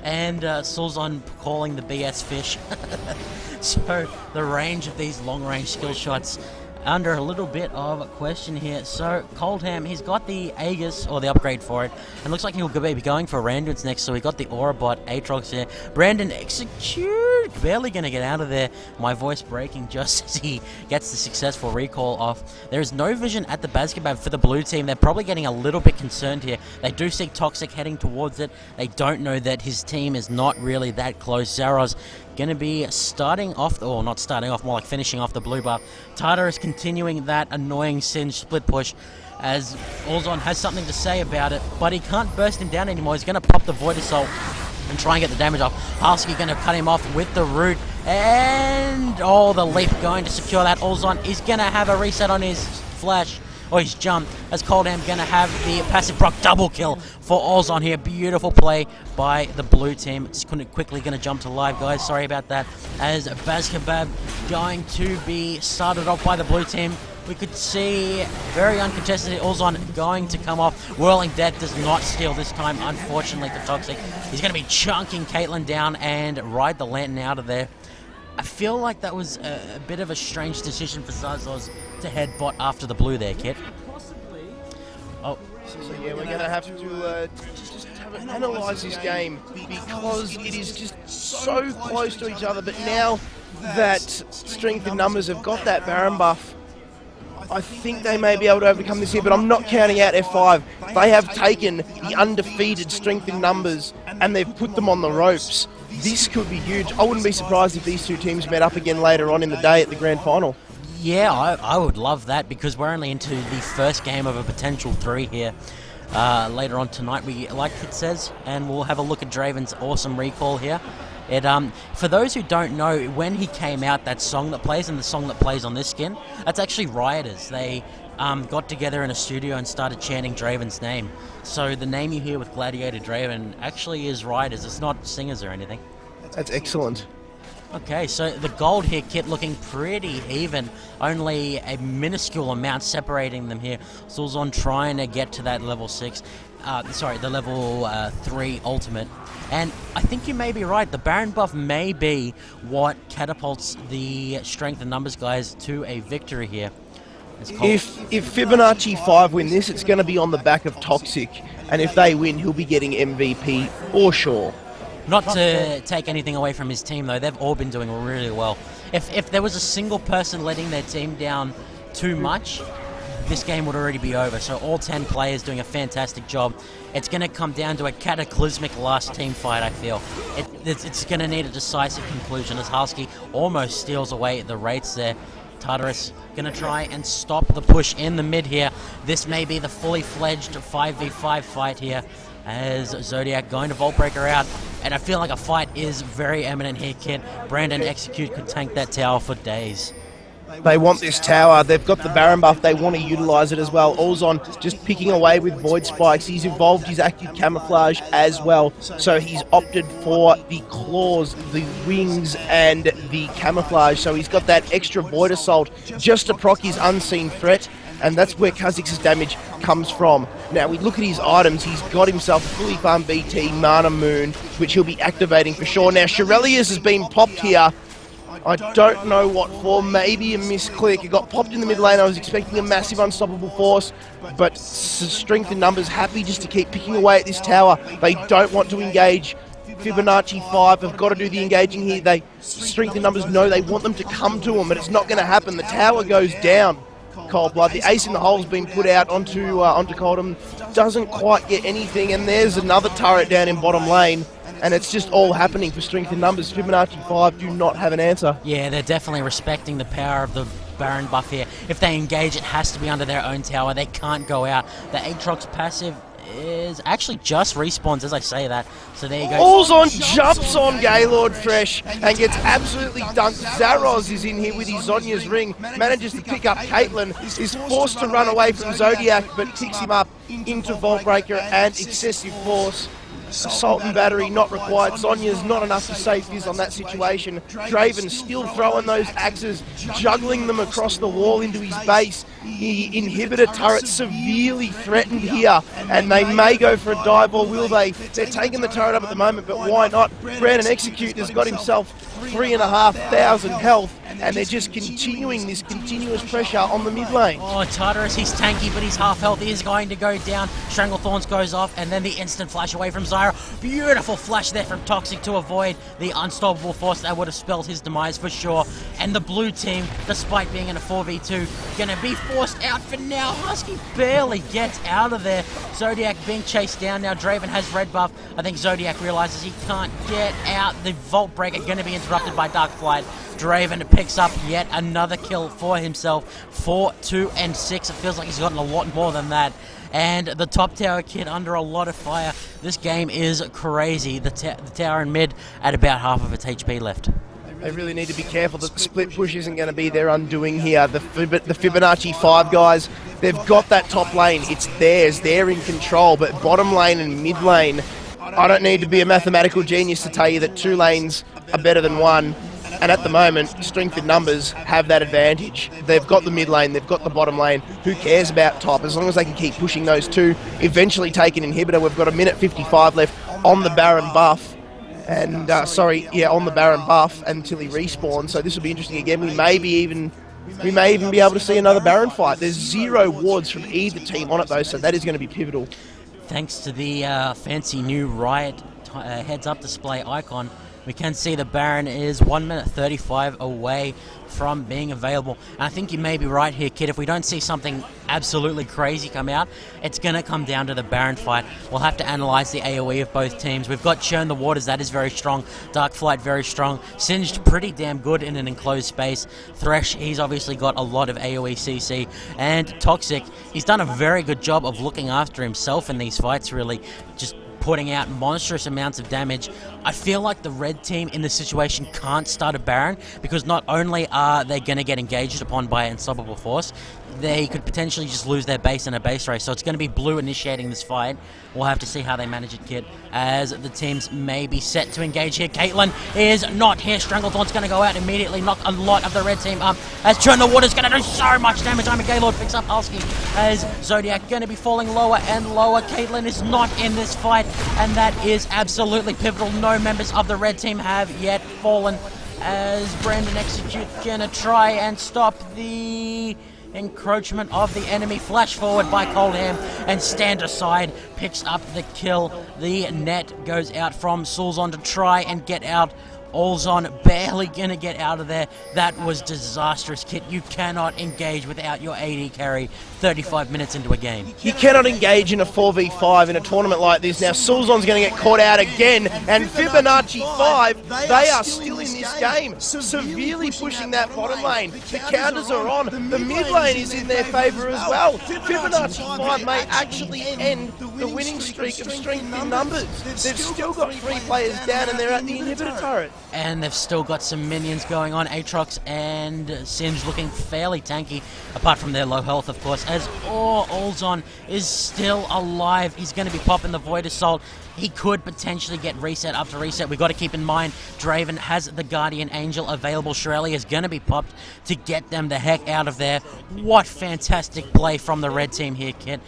And Zul'Zon calling the BS fish. So the range of these long-range skill shots under a little bit of question here. So Coldham, he's got the Aegis, or the upgrade for it, and looks like he'll be going for Randuin's next, so we got the Aura bot, Aatrox here. Brandon Execute, barely going to get out of there. My voice breaking just as he gets the successful recall off. There is no vision at the Bazkebab for the blue team. They're probably getting a little bit concerned here. They do see Toxic heading towards it. They don't know that his team is not really that close. Zaroz going to be starting off, or not starting off, more like finishing off the blue buff. Tartarus continuing that annoying Singed split push as Allzon has something to say about it, but he can't burst him down anymore. He's going to pop the Void Assault and try and get the damage off. Halski going to cut him off with the root. And, oh, the leap going to secure that. Olzon is going to have a reset on his flash, or his jump, as ColdBlood going to have the passive proc double kill for Olzon here. Beautiful play by the blue team. It's quickly going to jump to live, guys. Sorry about that. As Bazkebab going to be started off by the blue team. We could see very uncontested Olzon going to come off. Whirling Death does not steal this time, unfortunately for Toxic. He's going to be chunking Caitlyn down and ride the lantern out of there. I feel like that was a bit of a strange decision for Zazos to head bot after the blue there, Kit. Oh. So yeah, we're going to have to just analyse this game because it is just so close to each other. But now that Strength in Numbers have got that Baron buff, I think they may be able to overcome this here, but I'm not counting out F5. They have taken the undefeated Strength in Numbers and they've put them on the ropes. This could be huge. I wouldn't be surprised if these two teams met up again later on in the day at the grand final. Yeah, I would love that because we're only into the first game of a potential 3 here. Later on tonight, like it says, and we'll have a look at Draven's awesome recall here. For those who don't know, when he came out, that song that plays and the song that plays on this skin, that's actually Rioters. They got together in a studio and started chanting Draven's name. So the name you hear with Gladiator Draven actually is Rioters. It's not singers or anything. That's excellent. Okay, so the gold here, Kit, looking pretty even. Only a minuscule amount separating them here. Sulzon trying to get to that level 6. The level 3 ultimate. And I think you may be right. The Baron buff may be what catapults the Strength and Numbers guys to a victory here. If Fibbonacci 5 win this, it's going to be on the back of Toxic. And if they win, he'll be getting MVP for sure. Not to take anything away from his team, though. They've all been doing really well. If there was a single person letting their team down too much, this game would already be over. So all 10 players doing a fantastic job. It's going to come down to a cataclysmic last team fight, I feel. It's going to need a decisive conclusion as Halski almost steals away the rates there. Tartarus going to try and stop the push in the mid here. This may be the fully fledged 5v5 fight here as Zodiac going to Vault Breaker out. And I feel like a fight is very imminent here, Kid. Brandon Execute could tank that tower for days. They want this tower. They've got the Baron buff. They want to utilise it as well. Olzon just picking away with Void Spikes. He's evolved his active camouflage as well. So he's opted for the claws, the wings, and the camouflage. So he's got that extra Void Assault just to proc his unseen threat. And that's where Kha'Zix's damage comes from. Now, we look at his items. He's got himself a fully farmed BT, Mana Moon, which he'll be activating for sure. Now, Shirelius has been popped here. I don't know what for, maybe a misclick. It got popped in the mid lane. I was expecting a massive unstoppable force, but Strength in Numbers happy just to keep picking away at this tower. They don't want to engage. Fibbonacci 5 have got to do the engaging here. Strength in Numbers know they want them to come to them, but it's not going to happen. The tower goes down. ColdBlood, the ace in the hole's been put out onto ColdBlood, doesn't quite get anything, and there's another turret down in bottom lane. And it's just all happening for Strength in Numbers. Fibbonacci 5 do not have an answer. Yeah, they're definitely respecting the power of the Baron buff here. If they engage, it has to be under their own tower. They can't go out. The Aatrox passive is actually just respawns as I say that. So there you go. Olzon jumps on Gaylord Fresh and gets absolutely dunked. Zaros is in here with his Zonya's ring. Manages to pick up Caitlyn. Is forced to run away from Zodiac, but picks him up into Vault Breaker and Excessive Force. Assault and battery not required. Zonya's not enough to save Fizz on that situation. Draven still throwing those axes, juggling them across the wall into his base. The inhibitor turret severely threatened here, and they may go for a dive, or will they? They're taking the turret up at the moment, but why not? Brandon Execute has got himself 3,500 health, and they're just continuing this continuous pressure on the mid lane. Oh, Tartarus, he's tanky, but he's half health. He is going to go down. Stranglethorns goes off, and then the instant flash away from Zyra. Beautiful flash there from Toxic to avoid the unstoppable force that would have spelled his demise for sure. And the blue team, despite being in a 4v2, gonna be forced out for now. Husky barely gets out of there. Zodiac being chased down now. Draven has red buff. I think Zodiac realizes he can't get out. The Vault Breaker gonna be interrupted by Dark Flight. Draven picks up yet another kill for himself. 4, 2, and 6. It feels like he's gotten a lot more than that. And the top tower kid under a lot of fire. This game is crazy. The tower in mid at about half of its HP left. They really need to be careful that the split push isn't going to be their undoing here. The Fibbonacci 5 guys, they've got that top lane. It's theirs. They're in control. But bottom lane and mid lane, I don't need to be a mathematical genius to tell you that 2 lanes are better than 1. And at the moment, strength in numbers have that advantage. They've got the mid lane, they've got the bottom lane. Who cares about top? As long as they can keep pushing those 2, eventually take an inhibitor. We've got a minute 55 left on the Baron buff. And, on the Baron buff until he respawns. So this will be interesting again. We may even be able to see another Baron fight. There's 0 wards from either team on it though, so that is going to be pivotal. Thanks to the fancy new Riot heads-up display icon, we can see the Baron is 1 minute 35 away from being available. And I think you may be right here, Kid. If we don't see something absolutely crazy come out, it's going to come down to the Baron fight. We'll have to analyze the AoE of both teams. We've got Churn the Waters, that is very strong. Darkflight, very strong. Singed, pretty damn good in an enclosed space. Thresh, he's obviously got a lot of AoE CC. And Toxic, he's done a very good job of looking after himself in these fights, really. Just putting out monstrous amounts of damage. I feel like the red team in this situation can't start a Baron, because not only are they going to get engaged upon by Unstoppable Force, they could potentially just lose their base in a base race. So it's going to be blue initiating this fight. We'll have to see how they manage it, Kid, as the teams may be set to engage here. Caitlyn is not here. Stranglethorn's going to go out immediately, knock a lot of the red team up, as Churn the Water's going to do so much damage. I'm a Gaylord picks up Husky, as Zodiac going to be falling lower and lower. Caitlyn is not in this fight, and that is absolutely pivotal. No members of the red team have yet fallen, as Brandon Execute going to try and stop the encroachment of the enemy. Flash forward by ColdHam, and stand aside picks up the kill. The net goes out from Sulzon to try and get out. Olzon barely gonna get out of there. That was disastrous, Kit. You cannot engage without your AD carry 35 minutes into a game. You cannot engage in a 4v5 in a tournament like this. Now, Sulzon's going to get caught out again, and Fibbonacci 5, they are still in this game, severely pushing that bottom lane. The counters are on. The mid lane is in their favour as well. Fibbonacci 5 may actually end the winning streak of strength in numbers. They've still got 3 players down, and they're at the inhibitor turret. And they've still got some minions going on. Aatrox and Sims looking fairly tanky, apart from their low health, of course, as Olzon is still alive. He's going to be popping the Void Assault. He could potentially get reset up to reset. We've got to keep in mind, Draven has the Guardian Angel available. Shirley is going to be popped to get them the heck out of there. What fantastic play from the red team here, Kit.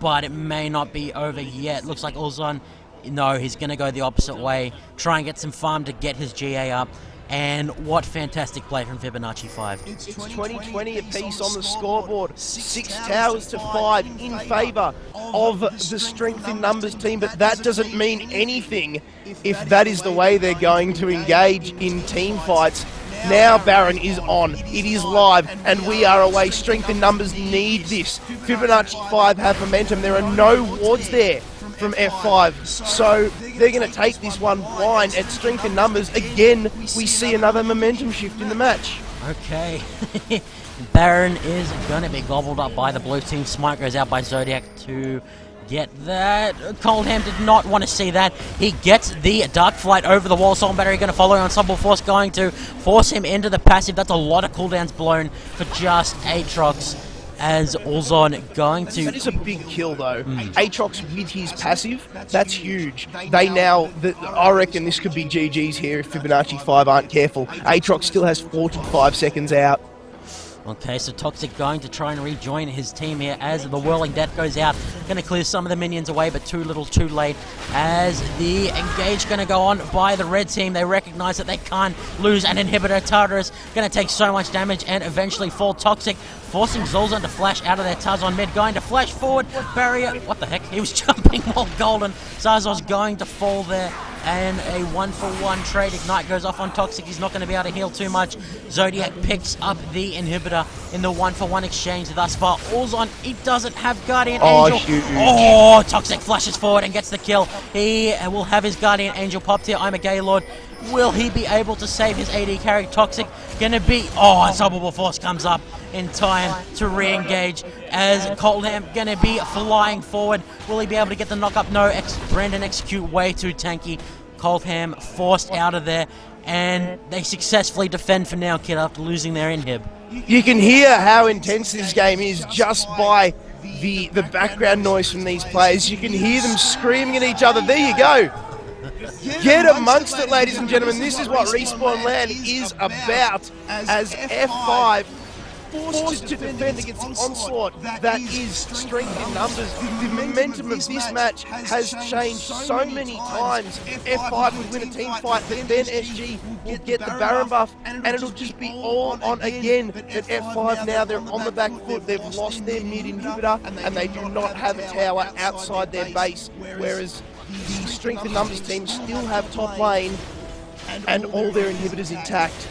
But it may not be over yet. Looks like Olzon, no, he's going to go the opposite way, try and get some farm to get his GA up. And what fantastic play from Fibbonacci 5. It's 20-20 apiece on the scoreboard. 6 towers to 5 in favour of the strength in numbers team, but that doesn't mean anything if that is the way they're going to engage in team fights. Now Baron is on, it is live, and we are away. Strength in numbers need this. Fibbonacci 5 have momentum. There are no wards there from F5, so they're going to take this one blind. At strength in numbers, again, we see another momentum shift in the match. Okay. Baron is going to be gobbled up by the blue team. Smite goes out by Zodiac to get that. ColdHam did not want to see that. He gets the Dark Flight over the wall. Soul Battery going to follow on. Unstoppable Force going to force him into the passive. That's a lot of cooldowns blown for just Aatrox, as Olzon going to... That is a big kill, though. Aatrox with his passive, that's huge. They now... I reckon this could be GG's here if Fibbonacci 5 aren't careful. Aatrox still has 45 seconds out. Okay, so Toxic going to try and rejoin his team here as the Whirling Death goes out. Going to clear some of the minions away, but too little too late, as the engage going to go on by the red team. They recognize that they can't lose an inhibitor. Tartarus going to take so much damage and eventually fall. Toxic forcing Zulzon to flash out of their Taz on mid, going to flash forward. Barrier, what the heck? He was jumping while golden. Zazor's going to fall there, and a 1-for-1 trade. Ignite goes off on Toxic. He's not going to be able to heal too much. Zodiac picks up the inhibitor in the 1-for-1 exchange thus far. Olzon, he doesn't have Guardian Angel. Huge. Oh, Toxic flashes forward and gets the kill. He will have his Guardian Angel popped here. I'm a Gaylord. Will he be able to save his AD carry? Toxic gonna be... Oh, Unstoppable Force comes up in time to re-engage, as ColdHam gonna be flying forward. Will he be able to get the knock up? No, Brandon Execute way too tanky. ColdHam forced out of there, and they successfully defend for now, Kid, after losing their inhib. You can hear how intense this game is just by the background noise from these players. You can hear them screaming at each other. There you go. Get amongst it, ladies and gentlemen. This is what Respawn LAN is about, as F5 forced to defend against the onslaught that is strength in numbers. The momentum of this match has changed so many times. F5 would win a team fight, but then SG will get the Baron buff, and it'll just be all on again. At F5 now, they're on the back foot. They've lost their mid inhibitor, and they do not have a tower outside their base, whereas the strength in numbers teams still have top lane and all their inhibitors intact.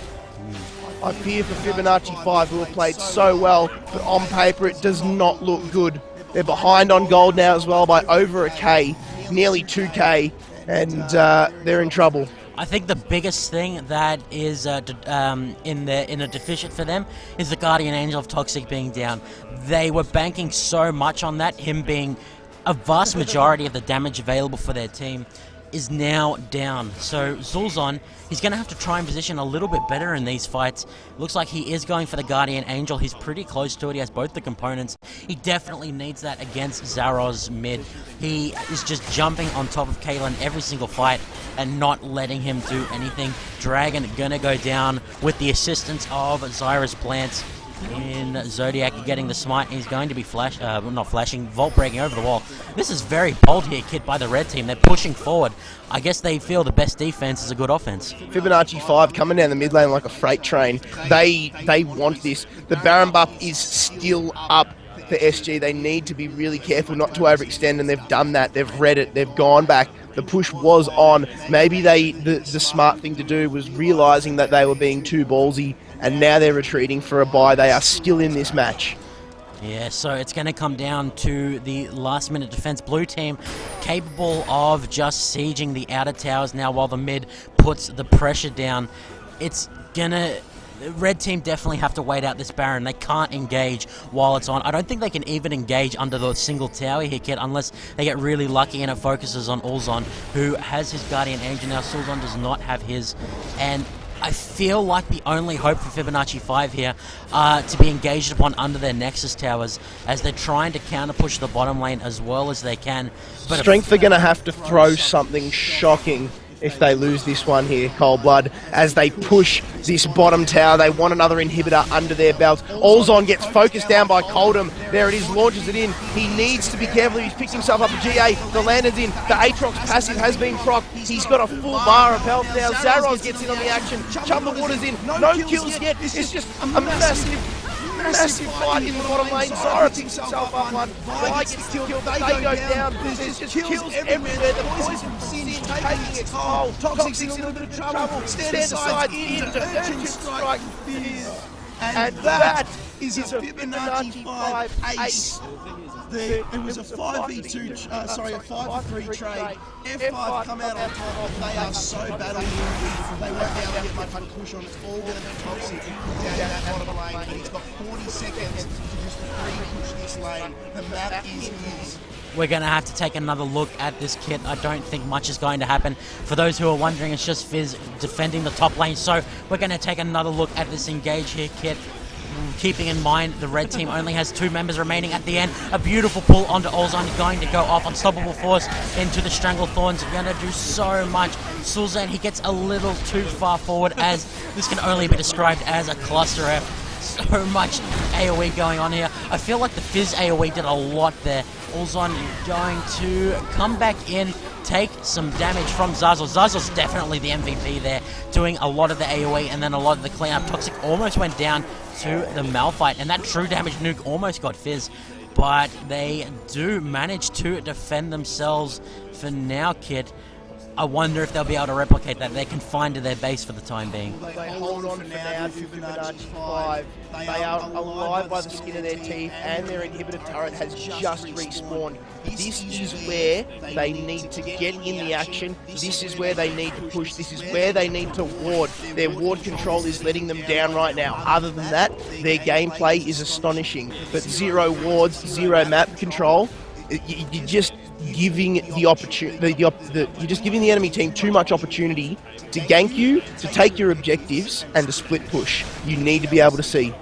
I fear for Fibbonacci 5, who have played so well, but on paper it does not look good. They're behind on gold now as well by over a K, nearly 2K, and they're in trouble. I think the biggest thing that is in a deficient for them is the Guardian Angel of Toxic being down. They were banking so much on that, him being a vast majority of the damage available for their team is now down. So Zul'Zon, he's going to have to try and position a little bit better in these fights. Looks like he is going for the Guardian Angel. He's pretty close to it. He has both the components. He definitely needs that against Zaro's mid. He is just jumping on top of Caitlyn every single fight and not letting him do anything. Dragon going to go down with the assistance of Zyra's plants. In Zodiac getting the smite, he's going to be vault breaking over the wall. This is very bold here, Kid, by the red team. They're pushing forward. I guess they feel the best defense is a good offense. Fibbonacci 5 coming down the mid lane like a freight train. They want this. The Baron buff is still up for SG. They need to be really careful not to overextend, and they've done that. They've read it. They've gone back. The push was on. Maybe the smart thing to do was realizing that they were being too ballsy, and now they're retreating for a bye. They are still in this match. Yeah, so it's going to come down to the last-minute defense. Blue team capable of just sieging the outer towers now while the mid puts the pressure down. It's going to... Red team definitely have to wait out this Baron. They can't engage while it's on. I don't think they can even engage under the single tower here, Kid, unless they get really lucky and it focuses on Ulzon, who has his Guardian Angel now. Sulzon does not have his, and I feel like the only hope for Fibbonacci 5 here to be engaged upon under their Nexus towers, as they're trying to counter-push the bottom lane as well as they can. But Strength are going to have to throw something shocking if they lose this one here, ColdBlood, as they push this bottom tower. They want another inhibitor under their belts. Ulzon gets focused down by Coldham. There it is, launches it in. He needs to be careful. He's picked himself up a GA. The Lantern's in. The Aatrox passive has been procced. He's got a full bar of health now. Zaros gets in on the action. Chumba Water's in. No kills yet. It's just a massive fight in the bottom lane. Zyra picks himself up one. Guy gets killed. They go down. There's just kills everywhere. The poison from Sin taking its toll. Toxic's in a little bit of trouble. Stand aside into Urchin Strike. And that is a Fibbonacci 5 ace. It was a 5v2, a 5v3 trade. F5 come out on top. They are so battling. They won't be able to get much of a push on. It's all going to be Toxic down that bottom lane. And he's got 40 seconds to just push this lane. The map is his. We're going to have to take another look at this kit. I don't think much is going to happen. For those who are wondering, it's just Fizz defending the top lane. So we're going to take another look at this engage here, Kit. Keeping in mind the red team only has 2 members remaining at the end. A beautiful pull onto Ulzon, going to go off. Unstoppable Force into the Stranglethorns. Going to do so much. Sulzan, he gets a little too far forward, as this can only be described as a cluster F. So much AoE going on here. I feel like the Fizz AoE did a lot there. Ulzon going to come back in, take some damage from Zazzle. Zazzle's definitely the MVP there, doing a lot of the AoE and then a lot of the cleanup. Toxic almost went down to the Malphite, and that true damage nuke almost got Fizz, but they do manage to defend themselves for now, Kid. I wonder if they'll be able to replicate that. They're confined to their base for the time being. They hold on for now to Fibbonacci 5. They are alive by the skin of their teeth, and their inhibitor turret has just respawned. This is where they need to get in the action. This is where they need to push. This is where they need to ward. Their ward control is letting them down right now. Other than that, their gameplay is astonishing. But 0 wards, 0 map control, giving the opportunity. You're just giving the enemy team too much opportunity to gank you, to take your objectives, and to split push. You need to be able to see.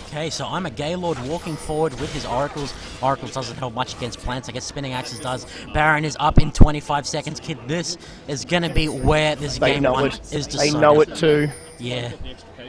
Okay, so I'm a Gaylord walking forward with his Oracles. Oracles doesn't help much against plants. I guess Spinning Axes does. Baron is up in 25 seconds. Kid, this is going to be where this game one is decided. They know it too. Yeah.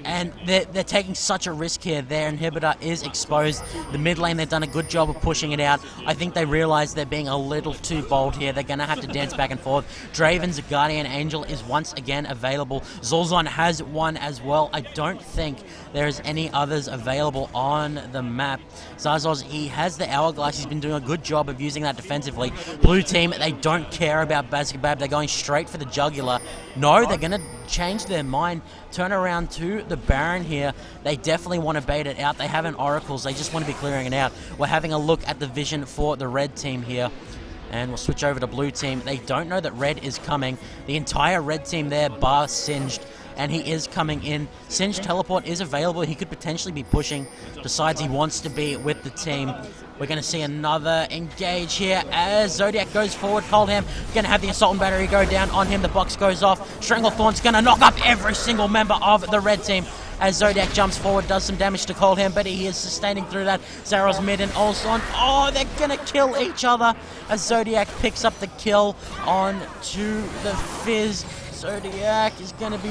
And they're taking such a risk here. Their inhibitor is exposed. The mid lane, they've done a good job of pushing it out. I think they realize they're being a little too bold here. They're going to have to dance back and forth. Draven's Guardian Angel is once again available. Zul'Zon has one as well. I don't think there's any others available on the map. Zarzoz, he has the Hourglass. He's been doing a good job of using that defensively. Blue team, they don't care about Bazkabab. They're going straight for the jugular. No, they're going to change their mind. Turn around to the Baron here. They definitely want to bait it out. They haven't Oracles. They just want to be clearing it out. We're having a look at the vision for the red team here. And we'll switch over to blue team. They don't know that red is coming. The entire red team there, bar Singed. And he is coming in. Singed teleport is available. He could potentially be pushing. Decides he wants to be with the team. We're going to see another engage here as Zodiac goes forward. Coldham going to have the Assault and Battery go down on him. The box goes off. Stranglethorn's going to knock up every single member of the red team as Zodiac jumps forward, does some damage to Coldham, but he is sustaining through that. Zaros mid and Olson. Oh, they're going to kill each other as Zodiac picks up the kill on to the Fizz. Zodiac is going to be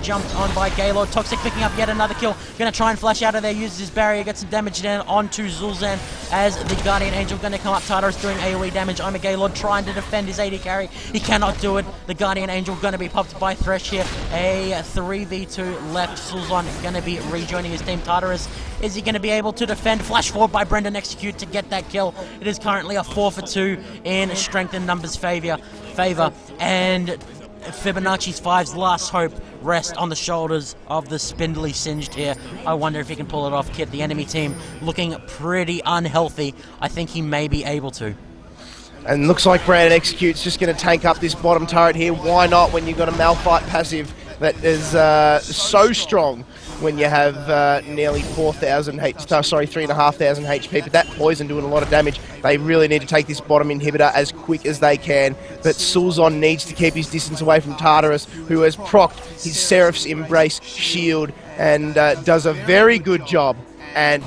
jumped on by Gaylord. Toxic picking up yet another kill. Going to try and flash out of there, uses his barrier, gets some damage down onto Zul'Zan as the Guardian Angel going to come up. Tartarus doing AoE damage. I'm a Gaylord trying to defend his AD carry. He cannot do it. The Guardian Angel going to be popped by Thresh here. A 3v2 left. Zul'Zan going to be rejoining his team. Tartarus, is he going to be able to defend? Flash forward by Brendan Execute to get that kill. It is currently a 4-for-2 in strength and numbers favor. And Fibbonacci's 5's last hope rest on the shoulders of the spindly Singed here. I wonder if he can pull it off, Kit. The enemy team looking pretty unhealthy. I think he may be able to. And looks like Brandon Execute's just going to tank up this bottom turret here. Why not when you've got a Malphite passive that is so strong when you have nearly 4,000 3,500 HP, but that poison doing a lot of damage. They really need to take this bottom inhibitor as quick as they can, but Zul'Zon needs to keep his distance away from Tartarus, who has procced his Seraph's Embrace shield and does a very good job and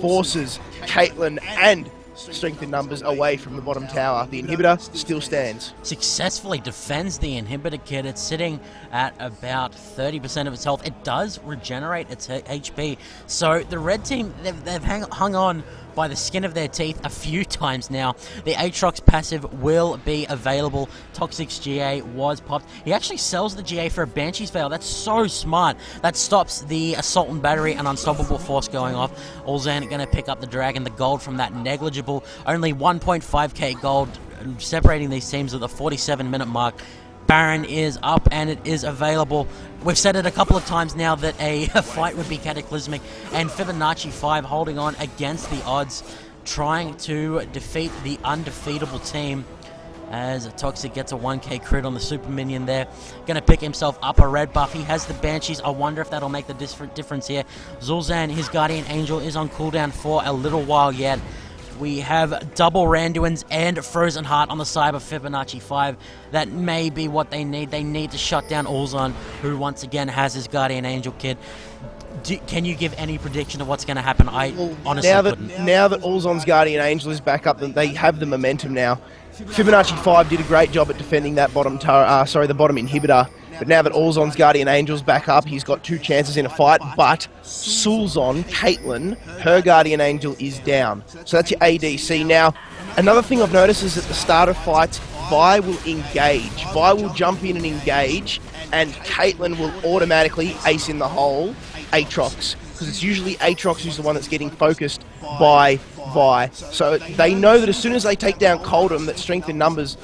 forces Caitlyn and strength in numbers away from the bottom tower. The inhibitor still stands. Successfully defends the inhibitor, Kid. It's sitting at about 30% of its health. It does regenerate its HP. So the red team, they've hung on by the skin of their teeth a few times now. The Aatrox passive will be available. Toxic's GA was popped. He actually sells the GA for a Banshee's Veil. That's so smart. That stops the Assault and Battery and Unstoppable Force going off. Olzan going to pick up the Dragon, the gold from that negligible. Only 1.5k gold separating these teams at the 47-minute mark. Baron is up and it is available. We've said it a couple of times now that a fight would be cataclysmic, and Fibbonacci 5 holding on against the odds, trying to defeat the undefeatable team as Toxic gets a 1k crit on the super minion there. Going to pick himself up a red buff. He has the Banshees. I wonder if that'll make the difference here. Zul'Zan, his Guardian Angel, is on cooldown for a little while yet. We have double Randuins and Frozen Heart on the side of Fibbonacci 5. That may be what they need. They need to shut down Olzon, who once again has his Guardian Angel Kid. Can you give any prediction of what's going to happen? I honestly couldn't. Now that Olzon's Guardian Angel is back up, they have the momentum now. Fibbonacci 5 did a great job at defending that bottom the bottom inhibitor. But now that Olzon's Guardian Angel's back up, he's got 2 chances in a fight. But Zul'Zon, Caitlyn, her Guardian Angel is down. So that's your ADC. Now, another thing I've noticed is at the start of fights, Vi will engage. Vi will jump in and engage, and Caitlyn will automatically ace in the hole Aatrox. Because it's usually Aatrox who's the one that's getting focused by Vi. So they know that as soon as they take down Coldham, that strength in numbers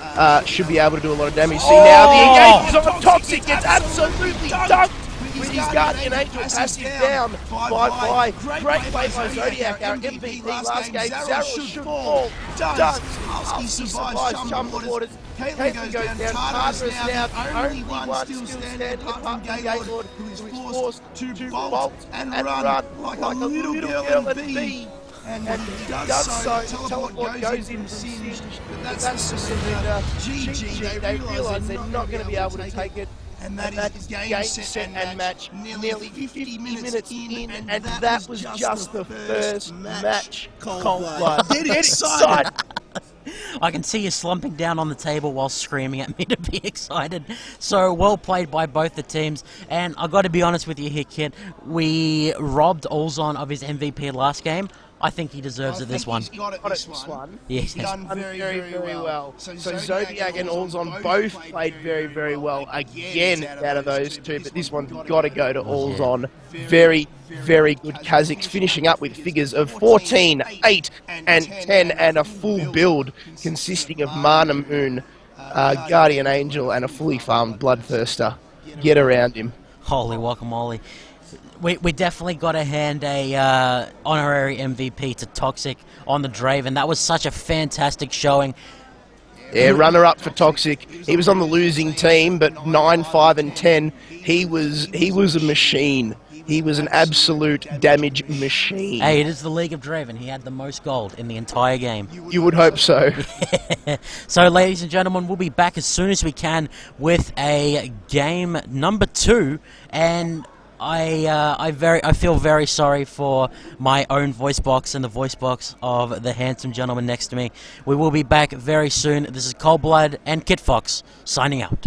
should be able to do a lot of damage. See now the engage is on Toxic, gets absolutely dunked with his Guardian Angel passive down by Vi. Great play by Zodiac, our MVP last game. Zaros should fall. Dunked. Husky survives jump orders. Caitlyn goes down. Tartarus now the only one still standing apart from Gaylord, who is forced to bolt and run like a little girl and be. And when he does so, the teleport goes in from Singed, but that's the surrender. GG, they realise they're not going to be able to take it. And that is game, set and match, nearly 50 minutes in, and that was just the first match. ColdBlood. Get excited! I can see you slumping down on the table while screaming at me to be excited. So well played by both the teams. And I got to be honest with you here, Kit. We robbed Olzon of his MVP last game. I think he deserves it this one. He's got it this one. Yes. He's done very well. So Zodiac and Olzon both played very well again out of those two, but this one's got to go to Olzon. Very good Kazakhs, finishing up with figures of 14, 8, and 10, and a full build consisting of Mana Moon, Guardian Angel, and a fully farmed Bloodthirster. Get around him. Holy guacamole. We definitely got to hand a honorary MVP to Toxic on the Draven. That was such a fantastic showing. Yeah, runner-up for Toxic. He was on the losing team, but 9, 5, and 10, he was a machine. He was an absolute damage machine. Hey, it is the League of Draven. He had the most gold in the entire game. You would hope so. So, ladies and gentlemen, we'll be back as soon as we can with a game number 2, and I feel very sorry for my own voice box and the voice box of the handsome gentleman next to me. We will be back very soon. This is ColdBlood and Kitfox signing out.